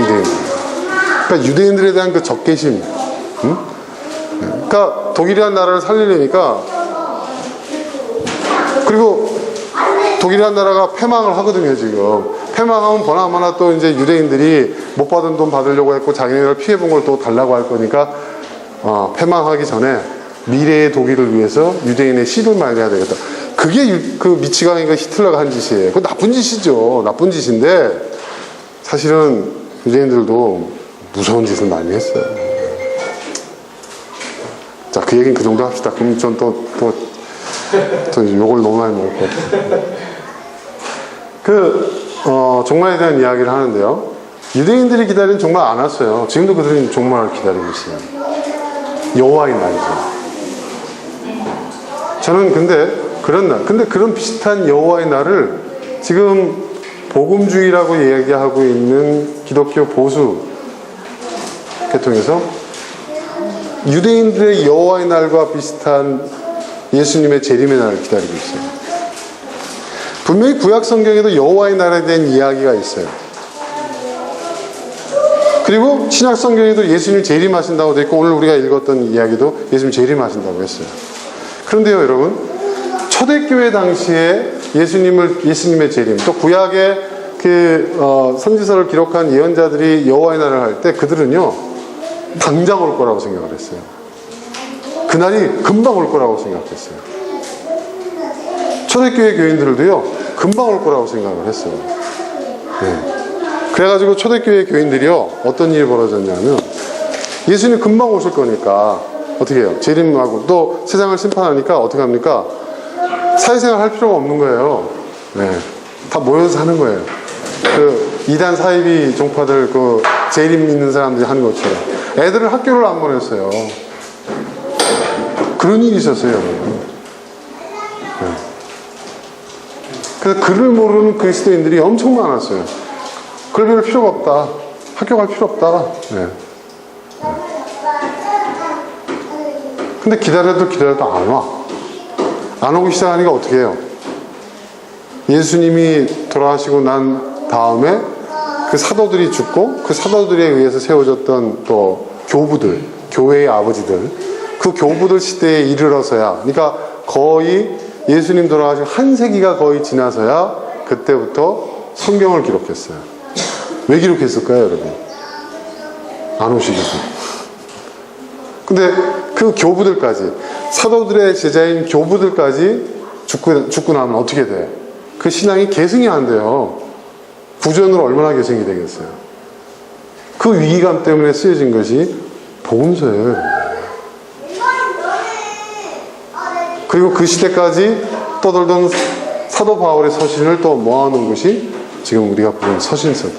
유대인들. 그러니까 유대인들에 대한 그 적개심. 응? 그러니까 독일이라는 나라를 살리려니까, 그리고 독일이라는 나라가 패망을 하거든요, 지금. 패망하면 보나마나 또 이제 유대인들이 못 받은 돈 받으려고 했고 자기네가 피해본 걸 또 달라고 할 거니까, 패망하기 전에 미래의 독일을 위해서 유대인의 씨를 말려야 되겠다. 그게 그 미치광이가 히틀러가 한 짓이에요. 그거 나쁜 짓이죠. 나쁜 짓인데, 사실은 유대인들도 무서운 짓을 많이 했어요. 자, 그 얘기는 그 정도 합시다. 그럼 전 또 욕을 너무 많이 먹을 것 같아요. 종말에 대한 이야기를 하는데요. 유대인들이 기다리는 종말 안 왔어요. 지금도 그들은 종말을 기다리고 있어요. 여호와의 날이죠. 저는 근데 그런 비슷한 여호와의 날을 지금 복음주의라고 이야기하고 있는 기독교 보수 계통에서 유대인들의 여호와의 날과 비슷한 예수님의 재림의 날을 기다리고 있어요. 분명히 구약 성경에도 여호와의 날에 대한 이야기가 있어요. 그리고 신약 성경에도 예수님 재림하신다고 되어 있고, 오늘 우리가 읽었던 이야기도 예수님 재림하신다고 했어요. 그런데요, 여러분, 초대교회 당시에 예수님의 재림, 또 구약의 선지서를 기록한 예언자들이 여호와의 날을 할 때 그들은요, 당장 올 거라고 생각을 했어요. 그날이 금방 올 거라고 생각했어요. 초대교회 교인들도요, 금방 올 거라고 생각을 했어요. 네. 그래가지고 초대교회 교인들이요, 어떤 일이 벌어졌냐면, 예수님 금방 오실 거니까 어떻게 해요? 재림하고 또 세상을 심판하니까 어떻게 합니까? 사회생활 할 필요가 없는 거예요. 네. 다 모여서 하는 거예요. 이단 사이비 종파들 재림 있는 사람들이 하는 것처럼 애들을 학교를 안 보냈어요. 그런 일이 있었어요, 여러분. 네. 그래서 글을 모르는 그리스도인들이 엄청 많았어요. 글 배울 필요가 없다. 학교 갈 필요 없다. 네. 근데 기다려도 안 와. 안 오기 시작하니까 어떻게 해요? 예수님이 돌아가시고 난 다음에 그 사도들이 죽고 그 사도들에 의해서 세워졌던 또 교부들, 교회의 아버지들, 그 교부들 시대에 이르러서야, 그러니까 거의 예수님 돌아가시고 한 세기가 거의 지나서야 그때부터 성경을 기록했어요. 왜 기록했을까요, 여러분? 안 오시겠어요. 근데 그 교부들까지, 사도들의 제자인 교부들까지 죽고 나면 어떻게 돼? 그 신앙이 계승이 안 돼요. 구전으로 얼마나 계승이 되겠어요? 그 위기감 때문에 쓰여진 것이 복음서예요. 그리고 그 시대까지 떠돌던 사도 바울의 서신을 또 모아놓은 것이 지금 우리가 보는 서신서들.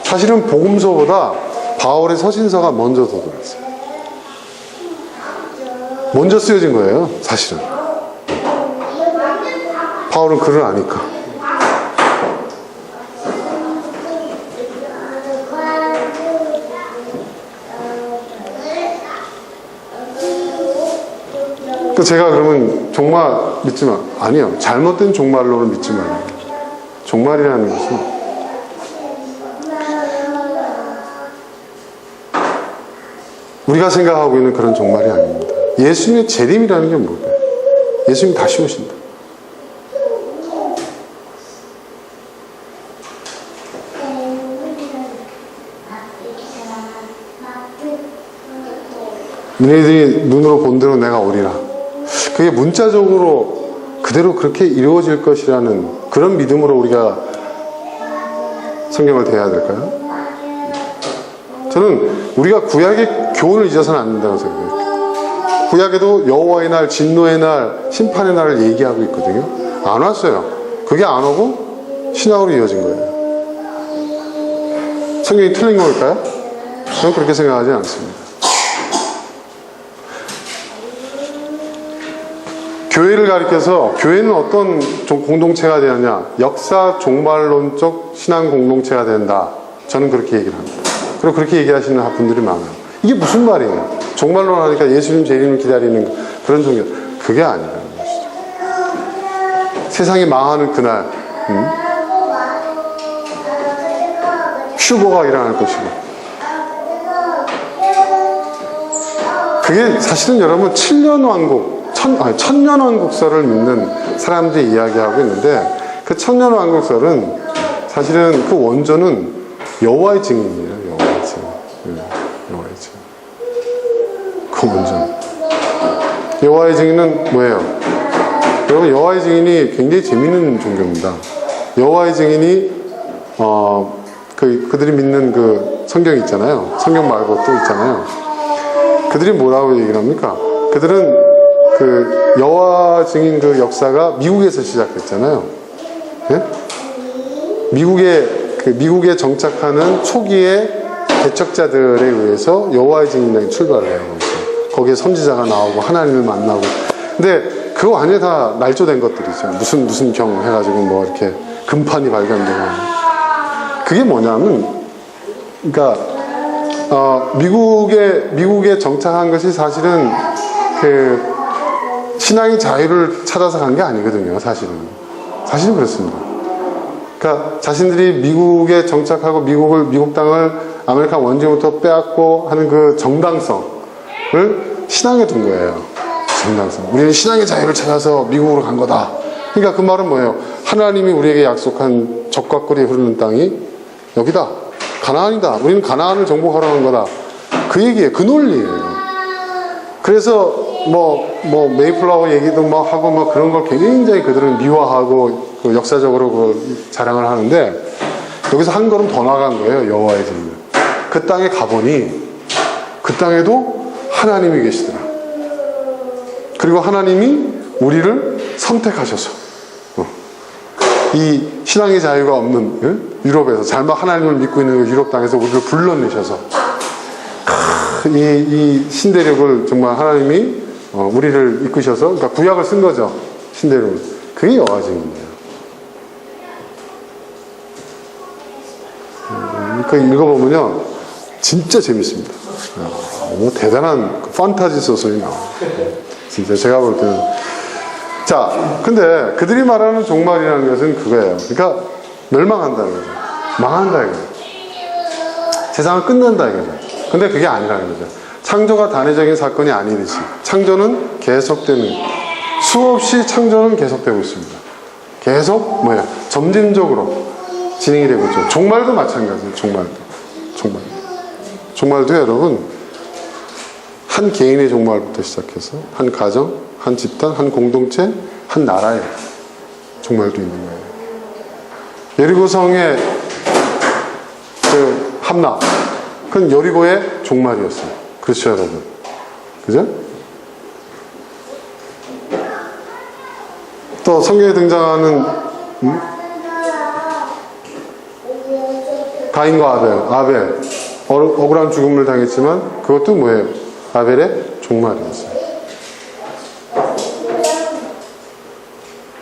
사실은 복음서보다 바울의 서신서가 먼저 떠돌았어요. 먼저 쓰여진 거예요, 사실은. 바울은 글을 아니까. 제가 그러면 종말 믿지 마. 아니요. 잘못된 종말론을 믿지 말아요. 종말이라는 것은 우리가 생각하고 있는 그런 종말이 아닙니다. 예수님의 재림이라는 게 뭐예요? 예수님 다시 오신다. 너희들이 눈으로 본 대로 내가 오리라. 그게 문자적으로 그대로 그렇게 이루어질 것이라는 그런 믿음으로 우리가 성경을 대해야 될까요? 저는 우리가 구약의 교훈을 잊어서는 안 된다고 생각해요. 구약에도 여호와의 날, 진노의 날, 심판의 날을 얘기하고 있거든요. 안 왔어요. 그게 안 오고 신학으로 이어진 거예요. 성경이 틀린 걸까요? 저는 그렇게 생각하지 않습니다. 교회를 가리켜서 교회는 어떤 공동체가 되느냐, 역사 종말론적 신앙 공동체가 된다. 저는 그렇게 얘기를 합니다. 그리고 그렇게 얘기하시는 분들이 많아요. 이게 무슨 말이에요? 종말론 하니까 예수님 재림을 기다리는 그런 종교. 그게 아니라는 것이죠. 세상이 망하는 그날 휴거가 일어날 것이고, 그게 사실은 여러분 7년 왕국, 천년왕국설을 믿는 사람들이 이야기하고 있는데, 그 천년왕국설은 사실은 그 원조는 여호와의 증인이에요. 여호와의 증인. 여호와의 증인. 그 원조는. 여호와의 증인은 뭐예요? 여러분, 여호와의 증인이 굉장히 재밌는 종교입니다. 여호와의 증인이 그들이 믿는 그 성경 있잖아요. 성경 말고 또 있잖아요. 그들이 뭐라고 얘기를 합니까? 그들은 그 여호와 증인 그 역사가 미국에서 시작했잖아요. 네? 미국에 정착하는 초기의 개척자들에 의해서 여호와의 증인이 출발을 해요. 거기에 선지자가 나오고 하나님을 만나고. 근데 그거 완전히 다 날조된 것들이죠. 무슨 경 해가지고 뭐 이렇게 금판이 발견되고. 그게 뭐냐면, 그러니까 미국에 정착한 것이 사실은 그 신앙의 자유를 찾아서 간 게 아니거든요. 사실은 그렇습니다. 그러니까 자신들이 미국에 정착하고 미국 땅을 아메리칸 원주민부터 빼앗고 하는 그 정당성을 신앙에 둔 거예요. 정당성. 우리는 신앙의 자유를 찾아서 미국으로 간 거다. 그러니까 그 말은 뭐예요? 하나님이 우리에게 약속한 적과 꿀이 흐르는 땅이 여기다. 가나안이다. 우리는 가나안을 정복하러 간 거다. 그 얘기예요. 그 논리예요. 그래서 메이플라워 얘기도 막 하고 막 그런 걸 굉장히 그들은 미화하고 그 역사적으로 그 자랑을 하는데, 여기서 한 걸음 더 나간 거예요. 여호와의 증인. 그 땅에 가보니 그 땅에도 하나님이 계시더라. 그리고 하나님이 우리를 선택하셔서 이 신앙의 자유가 없는 유럽에서 잘못 하나님을 믿고 있는 유럽 땅에서 우리를 불러내셔서 이 신대륙을 정말 하나님이 우리를 이끄셔서, 그러니까 구약을 쓴 거죠. 신대륙을. 그게 여호와의 증인이에요. 그러니까 읽어보면요 진짜 재밌습니다. 대단한 판타지 소설이 나와요. 진짜 제가 볼 때는. 자, 근데 그들이 말하는 종말이라는 것은 그거예요. 그러니까 멸망한다는 거죠. 망한다 이거죠. 세상은 끝난다 이거죠. 근데 그게 아니라는 거죠. 창조가 단회적인 사건이 아니듯이 창조는 계속되는, 수없이 창조는 계속되고 있습니다. 계속 점진적으로 진행이 되고 있죠. 종말도 마찬가지예요. 종말도 여러분, 한 개인의 종말부터 시작해서 한 가정, 한 집단, 한 공동체, 한 나라의 종말도 있는 거예요. 여리고성의 그 함락, 그건 여리고의 종말이었어요. 그렇죠, 여러분? 그죠? 또 성경에 등장하는 가인과 아벨, 억울한 죽음을 당했지만 그것도 뭐예요? 아벨의 종말이었어요.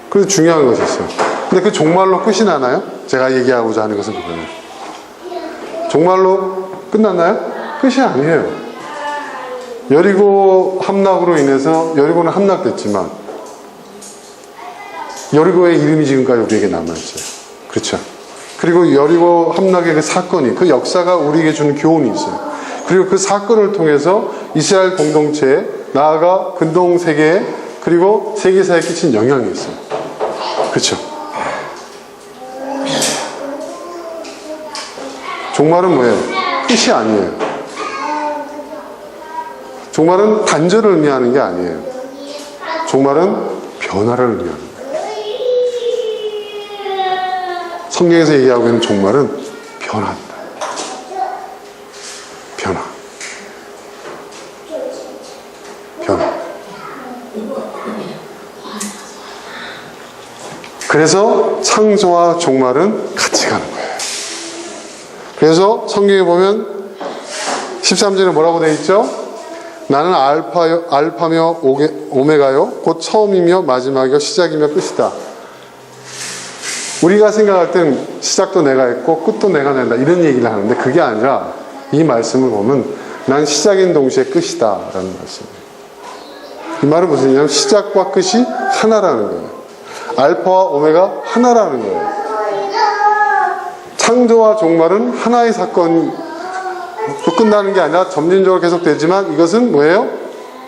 그래서 중요한 것이 있어요. 근데 그 종말로 끝이 나나요? 제가 얘기하고자 하는 것은 그거예요. 종말로 끝났나요? 끝이 아니에요. 여리고 함락으로 인해서 여리고는 함락됐지만 여리고의 이름이 지금까지 우리에게 남아있어요. 그렇죠? 그리고 여리고 함락의 그 사건이, 그 역사가 우리에게 주는 교훈이 있어요. 그리고 그 사건을 통해서 이스라엘 공동체에, 나아가 근동 세계에, 그리고 세계사에 끼친 영향이 있어요. 그렇죠? 종말은 뭐예요? 끝이 아니에요. 종말은 단절을 의미하는 게 아니에요. 종말은 변화를 의미하는 거예요. 성경에서 얘기하고 있는 종말은 변화입니다. 변화. 그래서 창조와 종말은 같이 가는 거예요. 그래서 성경에 보면 13절에 뭐라고 되어 있죠? 나는 알파며 오메가요 곧 처음이며 마지막이요 시작이며 끝이다. 우리가 생각할 땐 시작도 내가 했고 끝도 내가 낸다 이런 얘기를 하는데, 그게 아니라 이 말씀을 보면 난 시작인 동시에 끝이다 라는 말씀이에요. 이 말은 무슨 얘기냐면 시작과 끝이 하나라는 거예요. 알파와 오메가 하나라는 거예요. 창조와 종말은 하나의 사건으로 끝나는 게 아니라 점진적으로 계속되지만 이것은 뭐예요?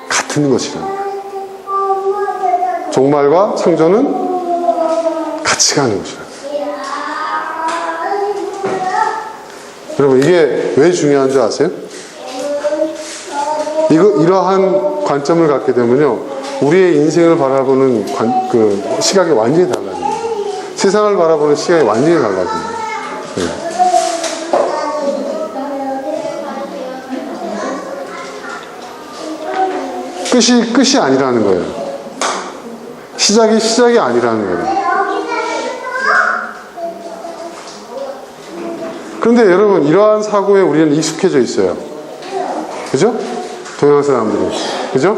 같은 것이라는 거예요. 종말과 창조는 같이 가는 것이라는 거예요. 여러분, 이게 왜 중요한 줄 아세요? 이러한 관점을 갖게 되면요, 우리의 인생을 바라보는 그 시각이 완전히 달라집니다. 세상을 바라보는 시각이 완전히 달라집니다. 네. 끝이 아니라는 거예요. 시작이 아니라는 거예요. 그런데 여러분, 이러한 사고에 우리는 익숙해져 있어요. 그죠? 동양 사람들이. 그죠?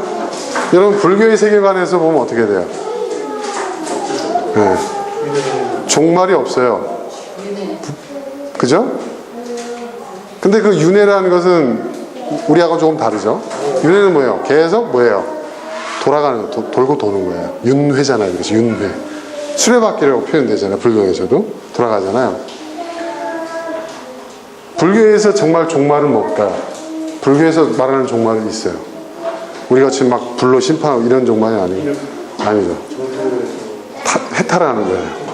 여러분, 불교의 세계관에서 보면 어떻게 돼요? 네. 종말이 없어요. 그죠? 근데 그 윤회라는 것은 우리하고 조금 다르죠? 윤회는 뭐예요? 계속 뭐예요? 돌아가는 거, 돌고 도는 거예요. 윤회잖아요. 그래서 윤회. 수레바퀴라고 표현되잖아요. 불교에서도. 돌아가잖아요. 불교에서 정말 종말은 뭘까요? 불교에서 말하는 종말은 있어요. 우리 같이 막 불로 심판하고 이런 종말이 아니죠. 해탈하는 거예요.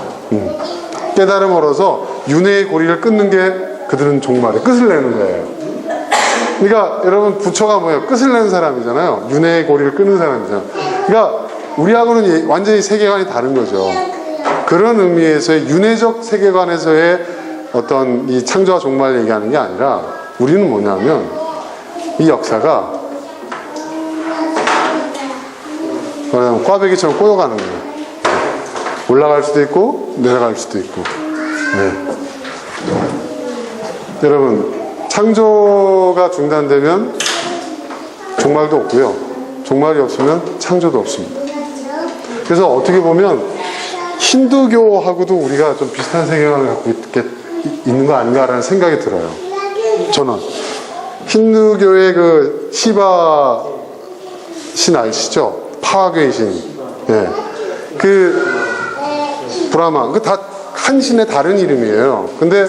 깨달음 얻어서 윤회의 고리를 끊는 게 그들은 종말에 끝을 내는 거예요. 그러니까 여러분 부처가 뭐예요? 끝을 내는 사람이잖아요. 윤회의 고리를 끊는 사람이잖아요. 그러니까 우리하고는 완전히 세계관이 다른 거죠. 그런 의미에서의 윤회적 세계관에서의 어떤 이 창조와 종말 얘기하는 게 아니라 우리는 뭐냐면 이 역사가 꽈배기처럼 꼬여가는 거예요. 올라갈 수도 있고 내려갈 수도 있고. 네. 여러분 창조가 중단되면 종말도 없고요. 종말이 없으면 창조도 없습니다. 그래서 어떻게 보면 힌두교하고도 우리가 좀 비슷한 세계관을 갖고 있는 거 아닌가라는 생각이 들어요. 저는 힌두교의 그 시바 신 아시죠? 파괴의 신. 예. 그 브라만. 그 다 한 신의 다른 이름이에요. 근데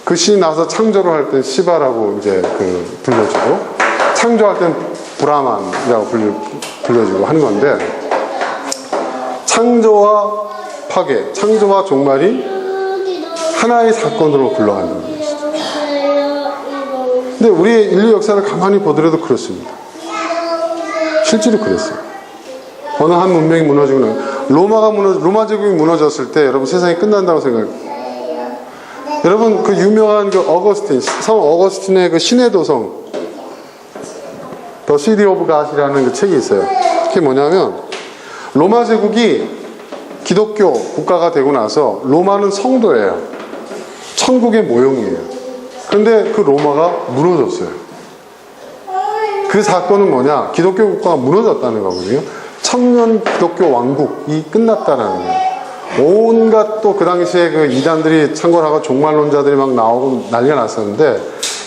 그 신이 나와서 창조를 할 땐 시바라고 이제 불려주고 창조할 땐 브라만이라고 불려주고 하는 건데 창조와 파괴, 창조와 종말이 하나의 사건으로 굴러간다는 것이죠. 근데 우리의 인류 역사를 가만히 보더라도 그렇습니다. 실제로 그랬어요. 어느 한 문명이 무너지고 로마 제국이 무너졌을 때 여러분 세상이 끝난다고 생각해요. 여러분 그 유명한 그 성 어거스틴의 그 신의 도성 The City of God이라는 그 책이 있어요. 그게 뭐냐면 로마 제국이 기독교 국가가 되고 나서 로마는 성도예요. 천국의 모형이에요. 그런데 그 로마가 무너졌어요. 그 사건은 뭐냐? 기독교 국가가 무너졌다는 거거든요. 천년 기독교 왕국이 끝났다는 거예요. 온갖 또 그 당시에 그 이단들이 창궐하고 종말론자들이 막 나오고 난리가 났었는데,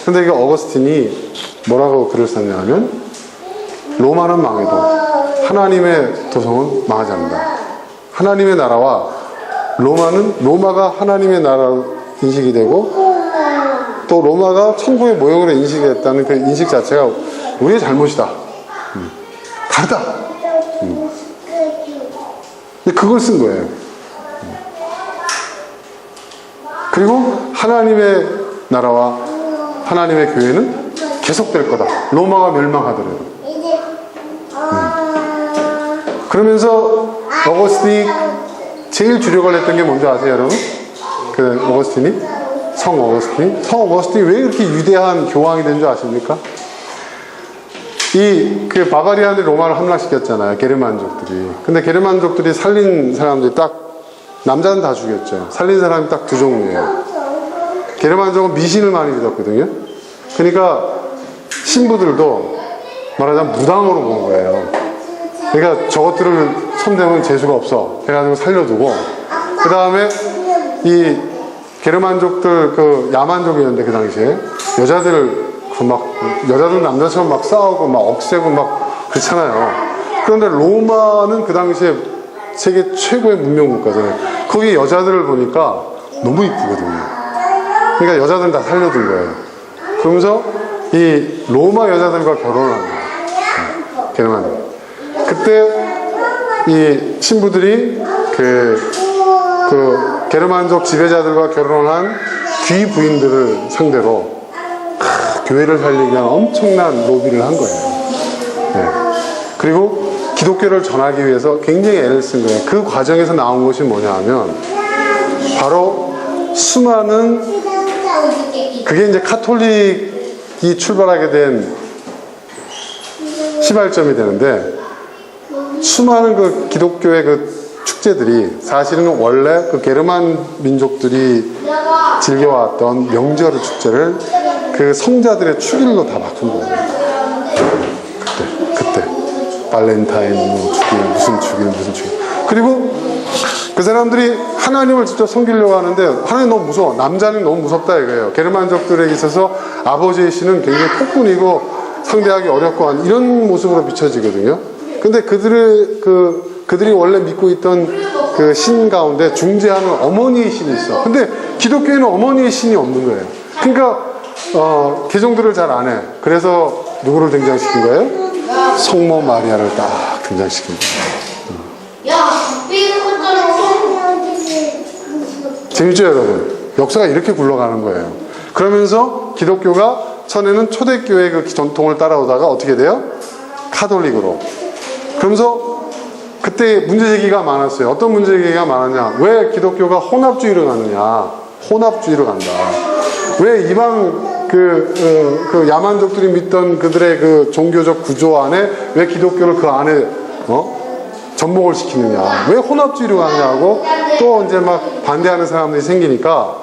근데 이게 어거스틴이 뭐라고 글을 썼냐면, 로마는 망해도 하나님의 도성은 망하지 않는다. 하나님의 나라와 로마가 하나님의 나라로 인식이 되고, 또 로마가 천국의 모형으로 인식이 됐다는 그 인식 자체가 우리의 잘못이다. 다르다. 그걸 쓴 거예요. 그리고 하나님의 나라와 하나님의 교회는 계속될 거다. 로마가 멸망하더라도. 그러면서 어거스틴이 제일 주력을 했던 게 뭔지 아세요, 여러분? 그 어거스틴이? 성 어거스틴이 왜 이렇게 위대한 교황이 된 줄 아십니까? 그 바바리안들이 로마를 함락시켰잖아요. 게르만족들이. 근데 게르만족들이 살린 사람들이 남자는 다 죽였죠. 살린 사람이 딱 두 종류예요. 게르만족은 미신을 많이 믿었거든요. 그러니까 신부들도 말하자면 무당으로 본 거예요. 그러니까 저것들을 손대면 재수가 없어. 해가지고 살려두고, 그 다음에 이 게르만족들 그 야만족이었는데 그 당시에 여자들 남자처럼 막 싸우고 막 억세고 막 그렇잖아요. 그런데 로마는 그 당시에 세계 최고의 문명 국가잖아요. 거기 여자들을 보니까 너무 이쁘거든요. 그러니까 여자들은 다 살려둔 거예요. 그러면서 이 로마 여자들과 결혼을 한 거예요. 게르만족. 그때 이 신부들이 그 게르만족 지배자들과 결혼한 귀 부인들을 상대로 교회를 살리기 위한 엄청난 로비를 한 거예요. 네. 그리고 기독교를 전하기 위해서 굉장히 애를 쓴 거예요. 그 과정에서 나온 것이 뭐냐 하면 바로 수많은, 그게 이제 카톨릭이 출발하게 된 시발점이 되는데, 수많은 그 기독교의 그 축제들이 사실은 원래 그 게르만 민족들이 즐겨왔던 명절 축제를 그 성자들의 축일로 다 바꾼 거예요. 그때 발렌타인 무슨 축일. 그리고 그 사람들이 하나님을 직접 섬기려고 하는데 하나님 너무 무서워. 남자는 너무 무섭다 이거예요. 게르만족들에게 있어서 아버지의 신은 굉장히 폭군이고 상대하기 어렵고 이런 모습으로 비춰지거든요. 근데 그들이 원래 믿고 있던 그 신 가운데 중재하는 어머니의 신이 있어. 근데 기독교에는 어머니의 신이 없는 거예요. 그러니까 개종들을 잘 안 해. 그래서 누구를 등장시킨 거예요? 성모 마리아를 딱 등장시킨 거예요. 야, 삐는 것처럼. 재밌죠, 여러분? 역사가 이렇게 굴러가는 거예요. 그러면서 기독교가 전에는 초대교회 그 전통을 따라오다가 어떻게 돼요? 카톨릭으로. 그러면서 그때 문제제기가 많았어요. 어떤 문제제기가 많았냐? 왜 기독교가 혼합주의로 가느냐? 혼합주의로 간다. 왜 이방 그 야만족들이 믿던 그들의 그 종교적 구조 안에 왜 기독교를 그 안에 접목을 시키느냐? 왜 혼합주의로 가느냐고 또 이제 막 반대하는 사람들이 생기니까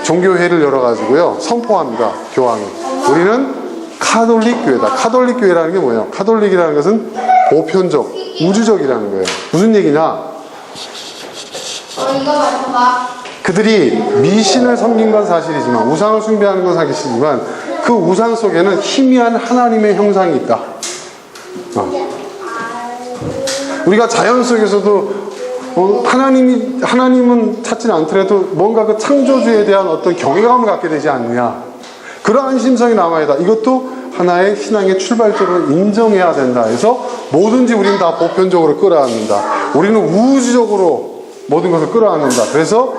종교회를 열어가지고요 선포합니다. 교황이. 우리는 카톨릭 교회다. 카톨릭 교회라는 게 뭐예요? 카톨릭이라는 것은 보편적, 우주적이라는 거예요. 무슨 얘기냐? 이거 맞춰봐. 그들이 미신을 섬긴 건 사실이지만, 우상을 숭배하는 건 사실이지만, 그 우상 속에는 희미한 하나님의 형상이 있다. 우리가 자연 속에서도 하나님은 찾지는 않더라도 뭔가 그 창조주에 대한 어떤 경외감을 갖게 되지 않느냐. 그러한 심성이 남아야 다. 이것도 하나의 신앙의 출발점으로 인정해야 된다 해서 뭐든지 우리는 다 보편적으로 끌어안는다. 우리는 우주적으로 모든 것을 끌어안는다. 그래서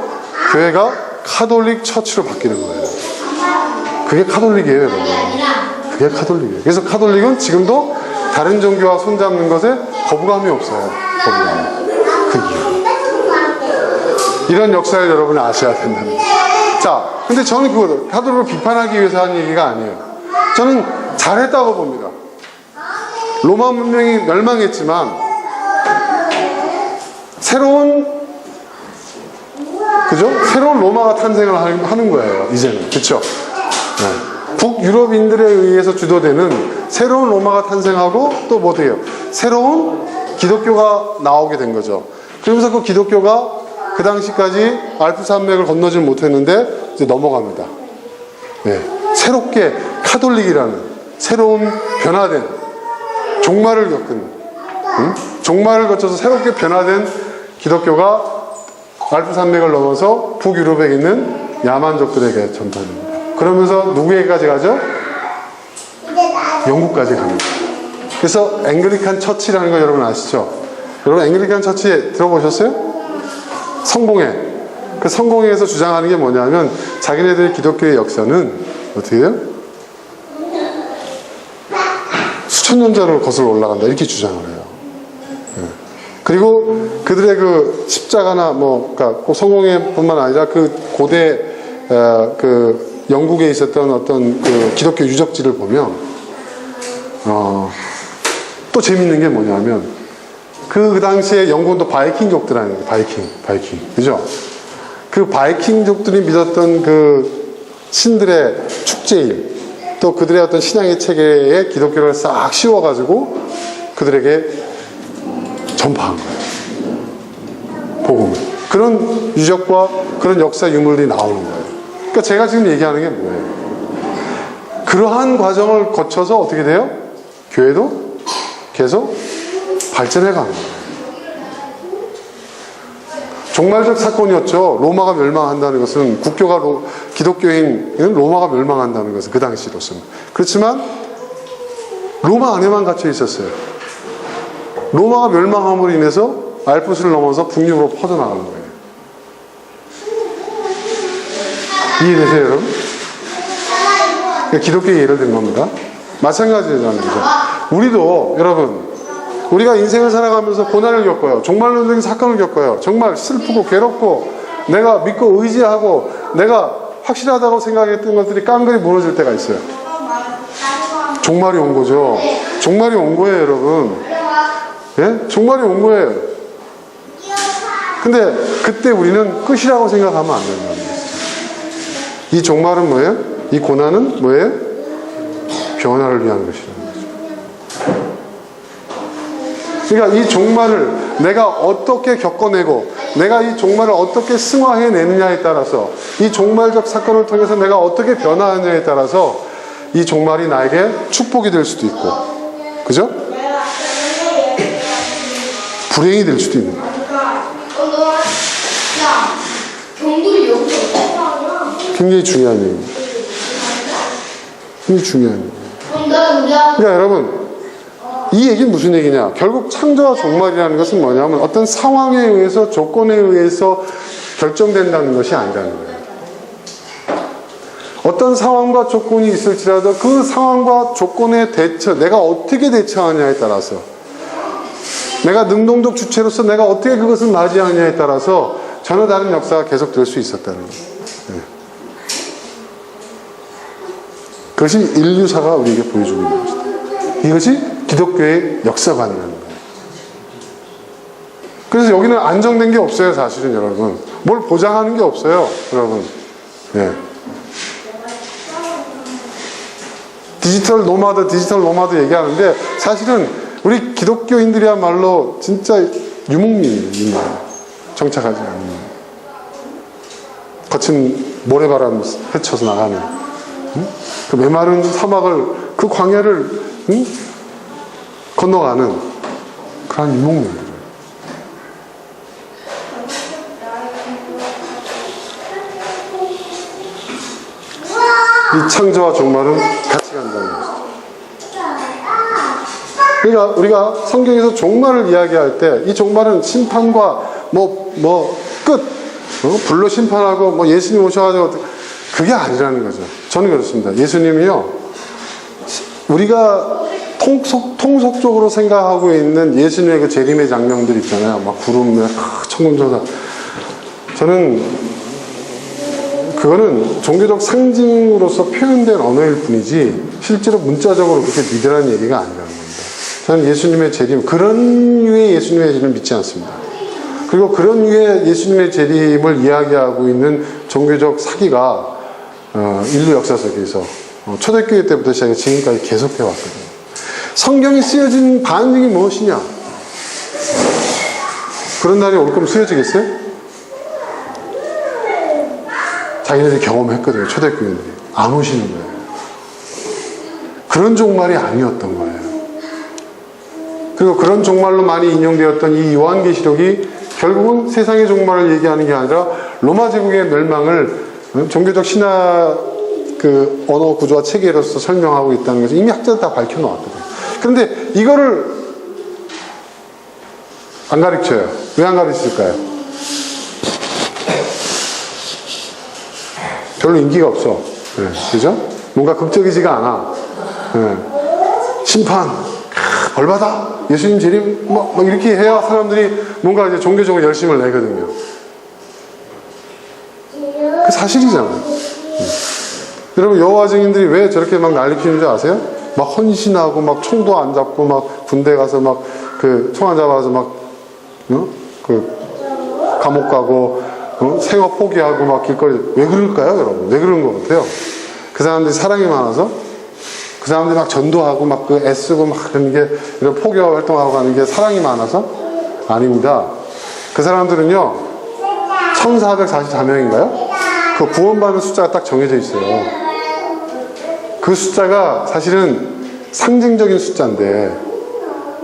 교회가 카톨릭 처치로 바뀌는 거예요. 그게 카톨릭이에요, 여러분. 그게 카톨릭이에요. 그래서 카톨릭은 지금도 다른 종교와 손잡는 것에 거부감이 없어요. 거부감이. 그 이유. 이런 역사를 여러분이 아셔야 된다는 거예요. 자, 근데 저는 그거 카톨릭을 비판하기 위해서 하는 얘기가 아니에요. 저는 잘했다고 봅니다. 로마 문명이 멸망했지만 새로운 로마가 탄생을 하는 거예요. 이제는. 그렇죠? 네. 북유럽인들에 의해서 주도되는 새로운 로마가 탄생하고 또 뭐 돼요? 새로운 기독교가 나오게 된 거죠. 그러면서 그 기독교가 그 당시까지 알프산맥을 건너지 못했는데 이제 넘어갑니다. 네. 새롭게 카톨릭이라는 새로운 변화된 종말을 겪은 종말을 거쳐서 새롭게 변화된 기독교가 알프산맥을 넘어서 북유럽에 있는 야만족들에게 전파됩니다. 그러면서 누구에게까지 가죠? 영국까지 갑니다. 그래서 앵글리칸 처치라는 거 여러분 아시죠? 여러분 앵글리칸 처치 들어보셨어요? 성공회. 그 성공회에서 주장하는 게 뭐냐면 자기네들의 기독교의 역사는 어떻게 해요? 수천 년 전으로 거슬러 올라간다. 이렇게 주장을 해요. 그리고 그들의 그 십자가나 그러니까 꼭 성공회뿐만 아니라 그 고대 그 영국에 있었던 어떤 그 기독교 유적지를 보면 또 재밌는 게 뭐냐면 그 당시에 영국도 바이킹족들 아니에요. 바이킹. 그죠? 그 바이킹족들이 믿었던 그 신들의 축제일 또 그들의 어떤 신앙의 체계에 기독교를 싹 씌워가지고 그들에게 전파한 거예요. 복음을. 그런 유적과 그런 역사 유물들이 나오는 거예요. 그러니까 제가 지금 얘기하는 게 뭐예요? 그러한 과정을 거쳐서 어떻게 돼요? 교회도 계속 발전해 가는 거예요. 종말적 사건이었죠. 로마가 멸망한다는 것은 기독교인은 로마가 멸망한다는 것은 그 당시로서는. 그렇지만 로마 안에만 갇혀 있었어요. 로마가 멸망함으로 인해서 알프스를 넘어서 북유럽으로 퍼져나가는 거예요. 이해되세요, 여러분? 기독교의 예를 든 겁니다. 마찬가지라는 거죠. 우리도 여러분 우리가 인생을 살아가면서 고난을 겪어요. 종말론적인 사건을 겪어요. 정말 슬프고 괴롭고 내가 믿고 의지하고 내가 확실하다고 생각했던 것들이 깡그리 무너질 때가 있어요. 종말이 온 거죠. 종말이 온 거예요, 여러분. 예? 종말이 온 거예요. 근데 그때 우리는 끝이라고 생각하면 안 된다는 거예요. 이 종말은 뭐예요? 이 고난은 뭐예요? 변화를 위한 것이라는 거죠. 그러니까 이 종말을 내가 어떻게 겪어내고 내가 이 종말을 어떻게 승화해내느냐에 따라서 이 종말적 사건을 통해서 내가 어떻게 변화하느냐에 따라서 이 종말이 나에게 축복이 될 수도 있고 그죠? 불행이 될 수도 있는 거예요. 굉장히 중요한 얘기입니다. 굉장히 중요한 얘기예요. 그러니까 여러분, 이 얘기는 무슨 얘기냐? 결국 창조와 종말이라는 것은 뭐냐면 어떤 상황에 의해서, 조건에 의해서 결정된다는 것이 아니라는 거예요. 어떤 상황과 조건이 있을지라도 그 상황과 조건에 대처, 내가 어떻게 대처하냐에 따라서, 내가 능동적 주체로서 내가 어떻게 그것을 맞이하냐에 따라서 전혀 다른 역사가 계속될 수 있었다는 거예요. 네. 그것이 인류사가 우리에게 보여주고 있는 것이다. 이것이 기독교의 역사관이라는 거예요. 그래서 여기는 안정된 게 없어요, 사실은 여러분. 뭘 보장하는 게 없어요, 여러분. 네. 디지털 노마드 얘기하는데 사실은 우리 기독교인들이야말로 진짜 유목민이에요. 정착하지 않는. 거친 모래바람 헤쳐서 나가는. 응? 그 메마른 사막을, 그 광야를 응? 건너가는 그런 유목민들. 이 창조와 종말은 같이 간다는 것이죠. 그러니까 우리가 성경에서 종말을 이야기할 때 이 종말은 심판과 끝, 불로 심판하고 예수님 오셔가지고 그게 아니라는 거죠. 저는 그렇습니다. 예수님이요, 우리가 통속적으로 생각하고 있는 예수님의 그 재림의 장면들 있잖아요. 막 구름에 천군천사. 저는 그거는 종교적 상징으로서 표현된 언어일 뿐이지 실제로 문자적으로 그렇게 믿으라는 얘기가 아니라는 겁니다. 저는 예수님의 재림, 그런 류의 예수님의 재림을 믿지 않습니다. 그리고 그런 류의 예수님의 재림을 이야기하고 있는 종교적 사기가 인류 역사 속에서 초대교회 때부터 시작해 지금까지 계속해 왔거든요. 성경이 쓰여진 반증이 무엇이냐? 그런 날이 올 거면 쓰여지겠어요? 자기네들이 경험했거든요. 초대교인들이 안 오시는 거예요. 그런 종말이 아니었던 거예요. 그리고 그런 종말로 많이 인용되었던 이 요한계시록이 결국은 세상의 종말을 얘기하는 게 아니라 로마 제국의 멸망을 종교적 신화 그 언어 구조와 체계로서 설명하고 있다는 것을 이미 학자들 다 밝혀놓았거든요. 그런데 이거를 안 가르쳐요. 왜 안 가르칠까요? 별로 인기가 없어. 네, 그죠? 뭔가 극적이지가 않아. 네. 심판, 벌받아, 예수님 재림, 이렇게 해야 사람들이 뭔가 이제 종교적으로 열심을 내거든요. 그 사실이잖아요. 여러분, 여호와 증인들이 왜 저렇게 막 난리 피우는 줄 아세요? 막 헌신하고, 막 총도 안 잡고, 막 군대 가서 막 총 안 잡아서 막, 감옥 가고, 생업 포기하고 막 길거리. 왜 그럴까요, 여러분? 왜 그런 것 같아요? 그 사람들이 사랑이 많아서? 그 사람들이 막 전도하고 막 애쓰고 막 그런 게, 이런 포교 활동하고 가는 게 사랑이 많아서? 아닙니다. 그 사람들은요, 1444명인가요? 그 구원받는 숫자가 딱 정해져 있어요. 그 숫자가 사실은 상징적인 숫자인데,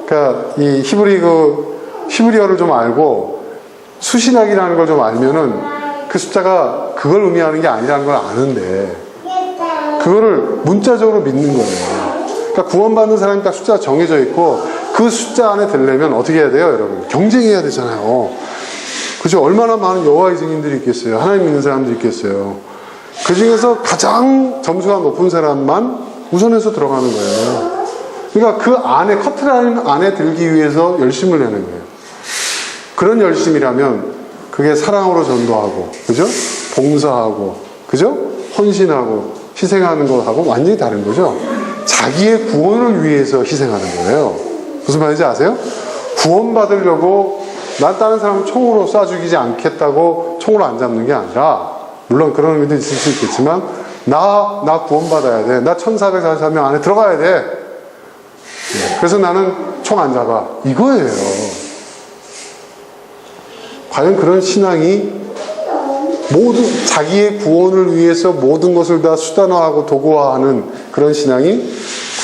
그러니까 이 히브리어를 좀 알고 수신학이라는 걸 좀 알면은 그 숫자가 그걸 의미하는 게 아니라는 걸 아는데, 그거를 문자적으로 믿는 거예요. 그러니까 구원받는 사람이 딱 숫자가 정해져 있고 그 숫자 안에 들려면 어떻게 해야 돼요, 여러분? 경쟁해야 되잖아요. 그죠? 얼마나 많은 여호와의 증인들이 있겠어요. 하나님 믿는 사람들이 있겠어요. 그 중에서 가장 점수가 높은 사람만 우선해서 들어가는 거예요. 그러니까 그 안에, 커트라인 안에 들기 위해서 열심을 내는 거예요. 그런 열심이라면 그게 사랑으로 전도하고, 그죠? 봉사하고, 그죠? 헌신하고, 희생하는 것하고 완전히 다른 거죠. 자기의 구원을 위해서 희생하는 거예요. 무슨 말인지 아세요? 구원받으려고 난 다른 사람을 총으로 쏴 죽이지 않겠다고 총으로 안 잡는 게 아니라, 물론 그런 의미도 있을 수 있겠지만, 나 구원받아야 돼. 나 1444명 안에 들어가야 돼. 그래서 나는 총 안 잡아. 이거예요. 과연 그런 신앙이 모든 자기의 구원을 위해서 모든 것을 다 수단화하고 도구화하는 그런 신앙이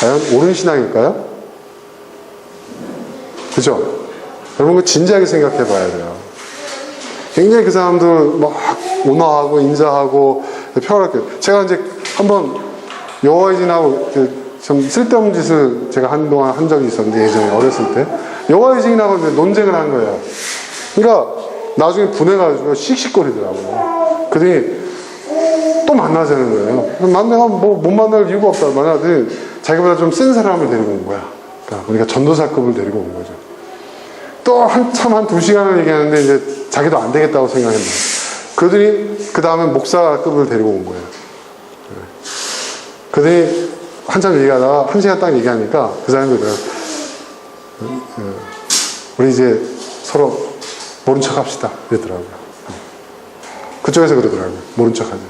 과연 옳은 신앙일까요? 그죠? 여러분, 그 진지하게 생각해 봐야 돼요. 굉장히 그 사람들 막 온화하고 인자하고 평화롭게. 제가 이제 한번 여호와의 증인하고 좀 쓸데없는 짓을 제가 한동안 한 적이 있었는데, 예전에 어렸을 때 여호와의 증인하고 논쟁을 한 거예요. 그러니까 나중에 분해가지고 씩씩거리더라고요. 그러더니 또 만나자는 거예요. 내가 못 만날 이유가 없다. 만나더니 자기보다 좀 센 사람을 데리고 온 거야. 그러니까 전도사급을 데리고 온 거죠. 또 한참 한 2시간을 얘기하는데 이제 자기도 안 되겠다고 생각했나. 그러더니 그 다음에 목사급을 데리고 온 거예요. 그러더니 한참 얘기하다가 1시간 딱 얘기하니까 그 사람이 그러더라고요. 우리 이제 서로 모른 척 합시다. 그러더라고요. 그쪽에서 그러더라고요. 모른 척 하지.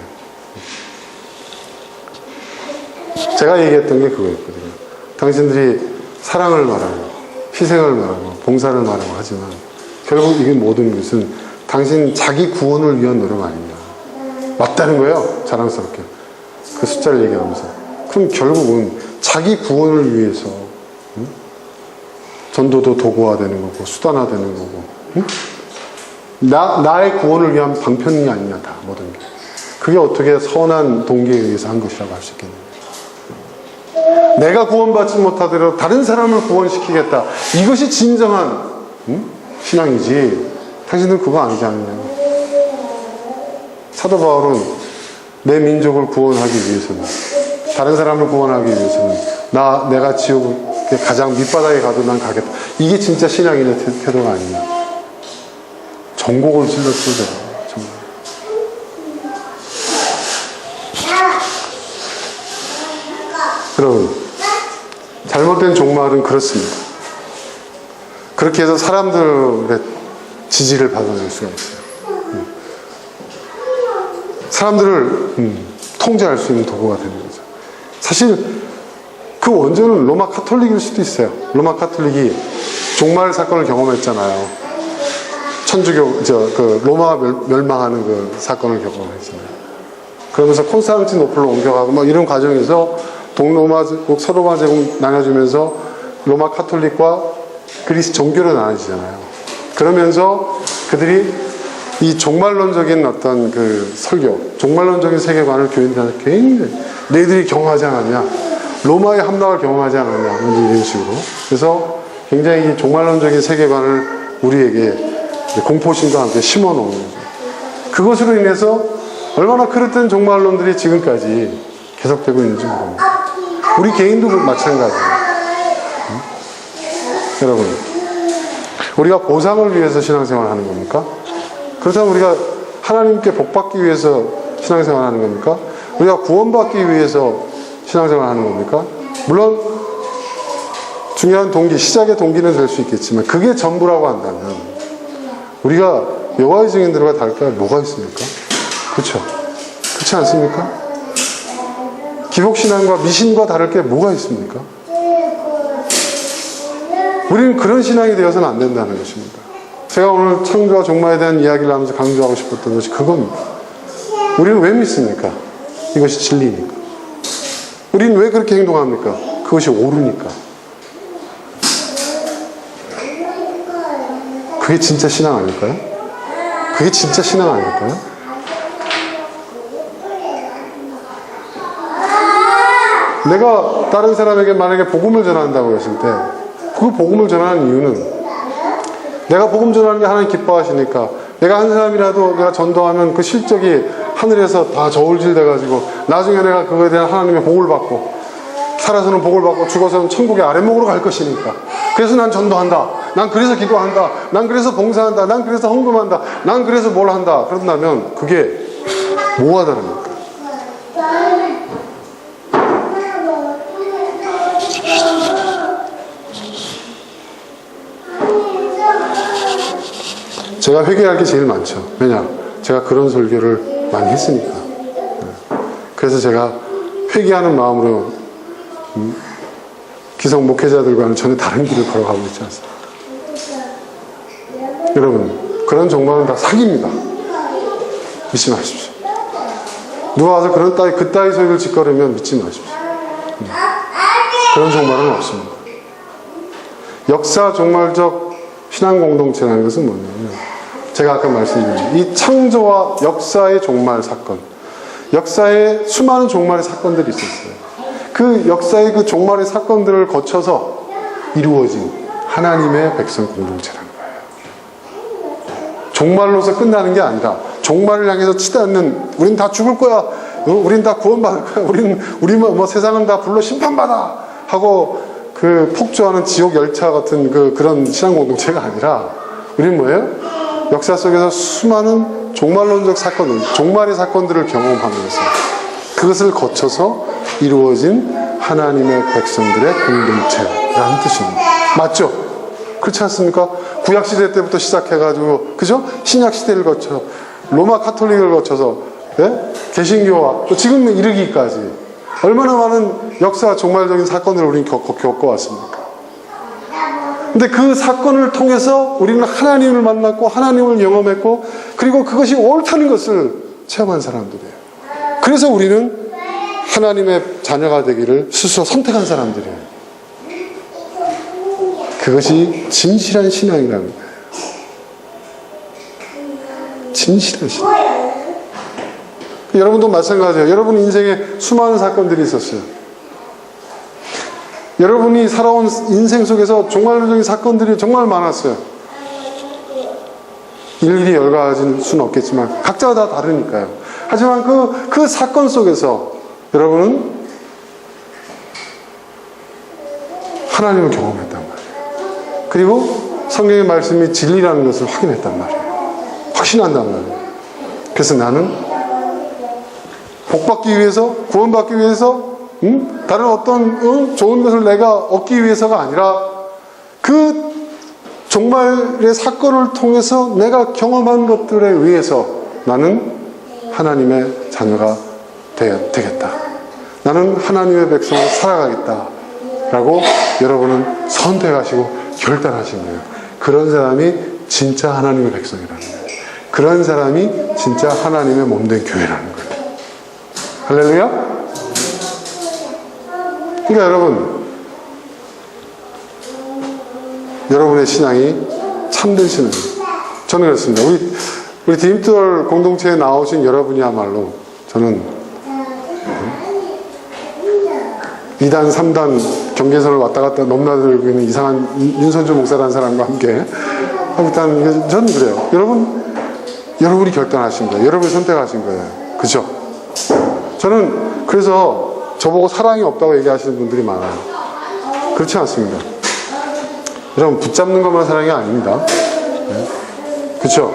제가 얘기했던 게 그거였거든요. 당신들이 사랑을 말하고 희생을 말하고 봉사를 말하고 하지만 결국 이게 모든 것은 당신 자기 구원을 위한 노력 아니냐. 맞다는 거예요. 자랑스럽게. 그 숫자를 얘기하면서. 그럼 결국은 자기 구원을 위해서 전도도 도구화되는 거고 수단화되는 거고 나의 구원을 위한 방편이 아니냐. 다 모든 게. 그게 어떻게 선한 동기에 의해서 한 것이라고 할 수 있겠느냐. 내가 구원받지 못하더라도 다른 사람을 구원시키겠다. 이것이 진정한 신앙이지. 당신들 그거 아니지 않느냐. 사도 바울은 내 민족을 구원하기 위해서는, 다른 사람을 구원하기 위해서는 내가 지옥의 가장 밑바닥에 가도 난 가겠다. 이게 진짜 신앙인의 태도가 아니냐. 전곡을 찔렀죠. 정말. 여러분, 잘못된 종말은 그렇습니다. 그렇게 해서 사람들의 지지를 받아낼 수가 있어요. 사람들을 통제할 수 있는 도구가 되는 거죠. 사실 그 원조는 로마 카톨릭일 수도 있어요. 로마 카톨릭이 종말 사건을 경험했잖아요. 로마가 멸망하는 그 사건을 경험했잖아요. 그러면서 콘스탄티노플로 옮겨가고 막 이런 과정에서 동로마 제국, 서로마 제국 나눠주면서 로마 카톨릭과 그리스 종교로 나눠지잖아요. 그러면서 그들이 이 종말론적인 어떤 그 설교, 종말론적인 세계관을 교인들한테 굉장히 너희들이 경험하지 않았냐, 로마의 함락을 경험하지 않았냐, 이런 식으로. 그래서 굉장히 이 종말론적인 세계관을 우리에게 공포심과 함께 심어놓은 거죠. 그것으로 인해서 얼마나 그릇된 종말론들이 지금까지 계속되고 있는지 모릅니다. 우리 개인도 마찬가지예요. 여러분, 우리가 보상을 위해서 신앙생활 하는 겁니까? 그렇다면 우리가 하나님께 복받기 위해서 신앙생활 하는 겁니까? 우리가 구원받기 위해서 신앙생활 하는 겁니까? 물론 중요한 동기, 시작의 동기는 될 수 있겠지만 그게 전부라고 한다면 우리가 여호와의 증인들과 다를 게 뭐가 있습니까? 그렇죠? 그렇지 않습니까? 기복신앙과 미신과 다를 게 뭐가 있습니까? 우리는 그런 신앙이 되어서는 안 된다는 것입니다. 제가 오늘 창조와 종말에 대한 이야기를 하면서 강조하고 싶었던 것이 그겁니다. 우리는 왜 믿습니까? 이것이 진리니까. 우리는 왜 그렇게 행동합니까? 그것이 옳으니까. 그게 진짜 신앙 아닐까요? 그게 진짜 신앙 아닐까요? 내가 다른 사람에게 만약에 복음을 전한다고 했을 때 그 복음을 전하는 이유는 내가 복음 전하는 게 하나님 기뻐하시니까, 내가 한 사람이라도 내가 전도하면 그 실적이 하늘에서 다 저울질 돼가지고 나중에 내가 그거에 대한 하나님의 복을 받고, 살아서는 복을 받고 죽어서는 천국의 아랫목으로 갈 것이니까, 그래서 난 전도한다, 난 그래서 기도한다, 난 그래서 봉사한다, 난 그래서 헌금한다, 난 그래서 뭘 한다. 그런다면 그게 뭐가 다릅니까? 제가 회개할 게 제일 많죠. 왜냐? 제가 그런 설교를 많이 했으니까. 그래서 제가 회개하는 마음으로 기성 목회자들과는 전혀 다른 길을 걸어가고 있지 않습니다. 여러분, 그런 종말은 다 사기입니다. 믿지 마십시오. 누가 와서 그따위 소리를 짓거리면 믿지 마십시오. 그런 종말은 없습니다. 역사 종말적 신앙 공동체라는 것은 뭐냐면, 제가 아까 말씀드린 이 창조와 역사의 종말 사건, 역사에 수많은 종말의 사건들이 있었어요. 그 역사의 그 종말의 사건들을 거쳐서 이루어진 하나님의 백성 공동체라는 거예요. 종말로서 끝나는 게 아니라 종말을 향해서 치닫는, 우린 다 죽을 거야, 우린 다 구원받을 거야, 우리 뭐 세상은 다 불로 심판받아 하고 그 폭주하는 지옥 열차 같은 그런 신앙 공동체가 아니라, 우린 뭐예요? 역사 속에서 수많은 종말론적 사건들, 종말의 사건들을 경험하면서 그것을 거쳐서 이루어진 하나님의 백성들의 공동체라는 뜻입니다. 맞죠? 그렇지 않습니까? 구약시대 때부터 시작해가지고, 그죠? 신약시대를 거쳐, 로마 카톨릭을 거쳐서, 예? 개신교와 또 지금 이르기까지 얼마나 많은 역사 종말적인 사건을 우리는 겪어왔습니까? 근데 그 사건을 통해서 우리는 하나님을 만났고 하나님을 경험했고, 그리고 그것이 옳다는 것을 체험한 사람들이에요. 그래서 우리는 하나님의 자녀가 되기를 스스로 선택한 사람들이에요. 그것이 진실한 신앙이라는 거예요. 진실한 신앙. 여러분도 마찬가지예요. 여러분 인생에 수많은 사건들이 있었어요. 여러분이 살아온 인생 속에서 종말론적인 사건들이 정말 많았어요. 일일이 열거할 수는 없겠지만 각자가 다 다르니까요. 하지만 그 사건 속에서 여러분은 하나님을 경험했단 말이에요. 그리고 성경의 말씀이 진리라는 것을 확인했단 말이에요. 확신한단 말이에요. 그래서 나는 복받기 위해서, 구원받기 위해서, 다른 어떤 좋은 것을 내가 얻기 위해서가 아니라 그 종말의 사건을 통해서 내가 경험한 것들에 의해서 나는 하나님의 자녀가 되겠다. 나는 하나님의 백성으로 살아가겠다. 라고 여러분은 선택하시고 결단하신 거예요. 그런 사람이 진짜 하나님의 백성이라는 거예요. 그런 사람이 진짜 하나님의 몸된 교회라는 거예요. 할렐루야? 그러니까 여러분의 신앙이 참된 신앙이에요. 저는 그렇습니다. 우리 디딤돌 공동체에 나오신 여러분이야말로 저는 2단, 3단 경계선을 왔다 갔다 넘나들고 있는 이상한 윤선주 목사라는 사람과 함께 일단 저는 그래요. 여러분이 결단하신 거예요. 여러분이 선택하신 거예요. 그죠? 저는 그래서 저보고 사랑이 없다고 얘기하시는 분들이 많아요. 그렇지 않습니다. 여러분, 붙잡는 것만 사랑이 아닙니다. 네. 그렇죠?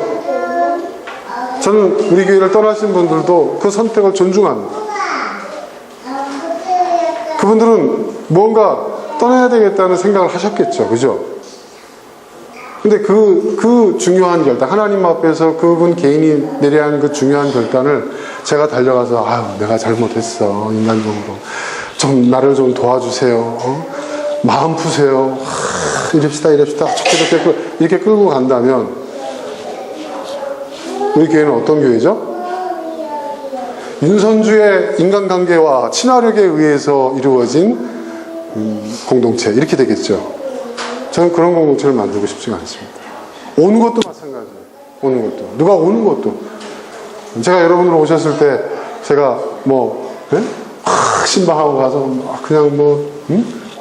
저는 우리 교회를 떠나신 분들도 그 선택을 존중합니다. 그분들은 무언가 떠나야 되겠다는 생각을 하셨겠죠. 그죠? 근데 그 중요한 결단, 하나님 앞에서 그분 개인이 내려야 하는 그 중요한 결단을 제가 달려가서, 아유, 내가 잘못했어. 인간적으로. 나를 좀 도와주세요. 마음 푸세요. 이럽시다. 좋게 이렇게 끌고 간다면, 우리 교회는 어떤 교회죠? 윤선주의 인간관계와 친화력에 의해서 이루어진 공동체, 이렇게 되겠죠. 저는 그런 공동체를 만들고 싶지가 않습니다. 오는 것도 마찬가지예요. 오는 것도. 누가 오는 것도. 제가 여러분들 오셨을 때 제가 신방하고 가서 그냥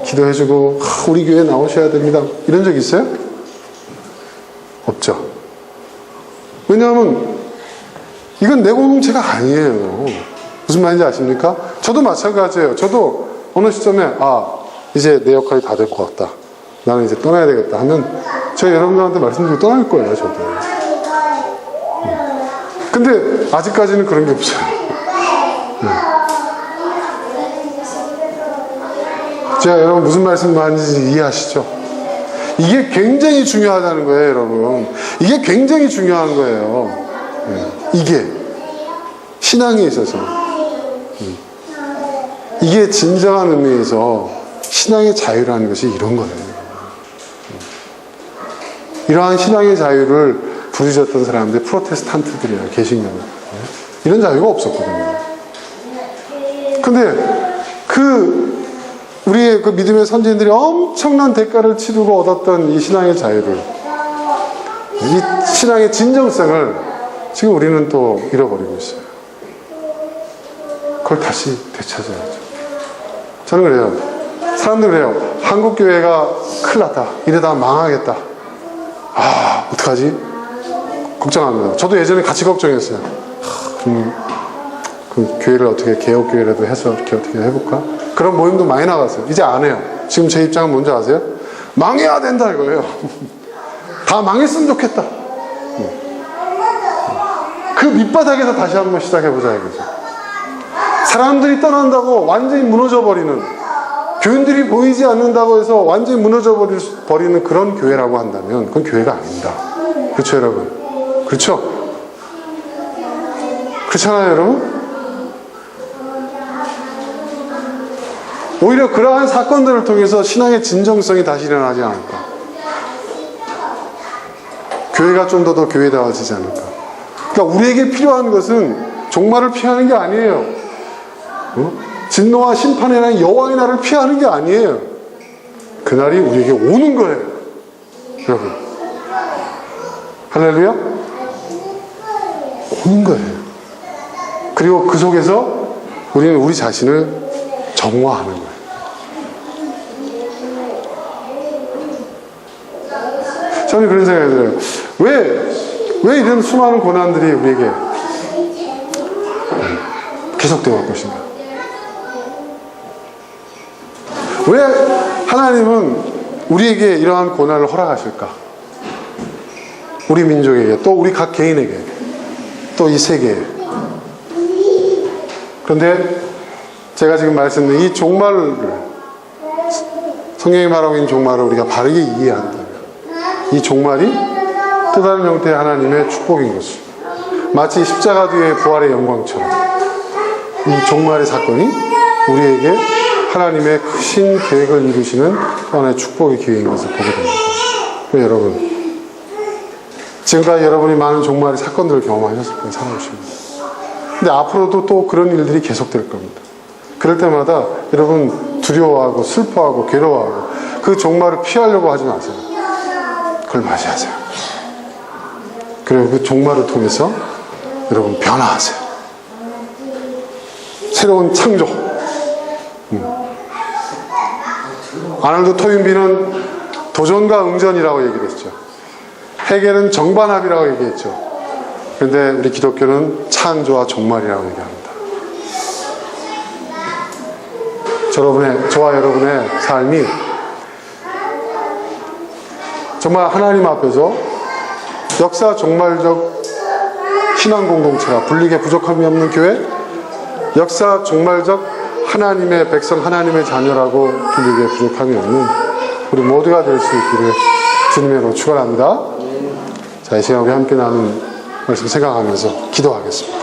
기도해주고 우리 교회에 나오셔야 됩니다. 이런 적 있어요? 없죠. 왜냐하면 이건 내 공동체가 아니에요. 무슨 말인지 아십니까? 저도 마찬가지예요. 저도 어느 시점에 이제 내 역할이 다 될 것 같다. 나는 이제 떠나야 되겠다 하면 제가 여러분들한테 말씀드리고 떠날 거예요. 저도. 근데 아직까지는 그런 게 없어요. 제가 여러분 무슨 말씀하는지 이해하시죠? 이게 굉장히 중요하다는 거예요, 여러분. 이게 굉장히 중요한 거예요. 이게 신앙에 있어서 이게 진정한 의미에서 신앙의 자유라는 것이 이런 거예요. 이러한 신앙의 자유를 부르셨던 사람들이 프로테스탄트들이에요. 개신교는. 이런 자유가 없었거든요. 근데 우리의 그 믿음의 선진들이 엄청난 대가를 치르고 얻었던 이 신앙의 자유를, 이 신앙의 진정성을 지금 우리는 또 잃어버리고 있어요. 그걸 다시 되찾아야죠. 저는 그래요. 사람들 그래요. 한국 교회가 큰일 났다. 이러다 망하겠다. 아, 어떡하지? 걱정합니다. 저도 예전에 같이 걱정했어요. 그럼 교회를 어떻게 개혁교회라도 해서 이렇게 어떻게 해볼까? 그런 모임도 많이 나갔어요. 이제 안 해요. 지금 제 입장은 뭔지 아세요? 망해야 된다 이거예요. 다 망했으면 좋겠다. 그 밑바닥에서 다시 한번 시작해보자 이거죠. 사람들이 떠난다고 완전히 무너져버리는, 교인들이 보이지 않는다고 해서 완전히 무너져버리는 그런 교회라고 한다면 그건 교회가 아닙니다. 그렇죠 여러분? 그렇죠? 그렇잖아요 여러분? 오히려 그러한 사건들을 통해서 신앙의 진정성이 다시 일어나지 않을까. 교회가 좀 더 교회다워지지 않을까. 그러니까 우리에게 필요한 것은 종말을 피하는 게 아니에요. 진노와 심판의 날, 여호와의 날을 피하는 게 아니에요. 그날이 우리에게 오는 거예요. 여러분. 할렐루야? 오는 거예요. 그리고 그 속에서 우리는 우리 자신을 정화하는 거예요. 저는 그런 생각이 들어요. 왜 이런 수많은 고난들이 우리에게 계속되어 올 것인가? 왜 하나님은 우리에게 이러한 고난을 허락하실까? 우리 민족에게, 또 우리 각 개인에게, 또 이 세계에. 그런데 제가 지금 말씀드린 이 종말을, 성경이 말하고 있는 종말을 우리가 바르게 이해한다면 이 종말이 또 다른 형태의 하나님의 축복인 것을, 마치 십자가 뒤의 부활의 영광처럼 이 종말의 사건이 우리에게 하나님의 크신 계획을 이루시는 하나의 축복의 기회인 것을 보게 됩니다. 여러분, 지금까지 여러분이 많은 종말의 사건들을 경험하셨을 거예요. 살아오시면. 근데 앞으로도 또 그런 일들이 계속될 겁니다. 그럴 때마다 여러분 두려워하고 슬퍼하고 괴로워하고 그 종말을 피하려고 하지 마세요. 그걸 맞이하세요. 그리고 그 종말을 통해서 여러분 변화하세요. 새로운 창조. 아놀드 토윈비는 도전과 응전이라고 얘기를 했죠. 해겔은 정반합이라고 얘기했죠. 그런데 우리 기독교는 창조와 종말이라고 얘기합니다. 저와 여러분의 삶이 정말 하나님 앞에서 역사 종말적 신앙 공동체가, 불리게 부족함이 없는 교회, 역사 종말적 하나님의 백성, 하나님의 자녀라고 불리게 부족함이 없는 우리 모두가 될 수 있기를 주님으로 축원합니다. 자, 이 시간 우리 함께 나눈 말씀 생각하면서 기도하겠습니다.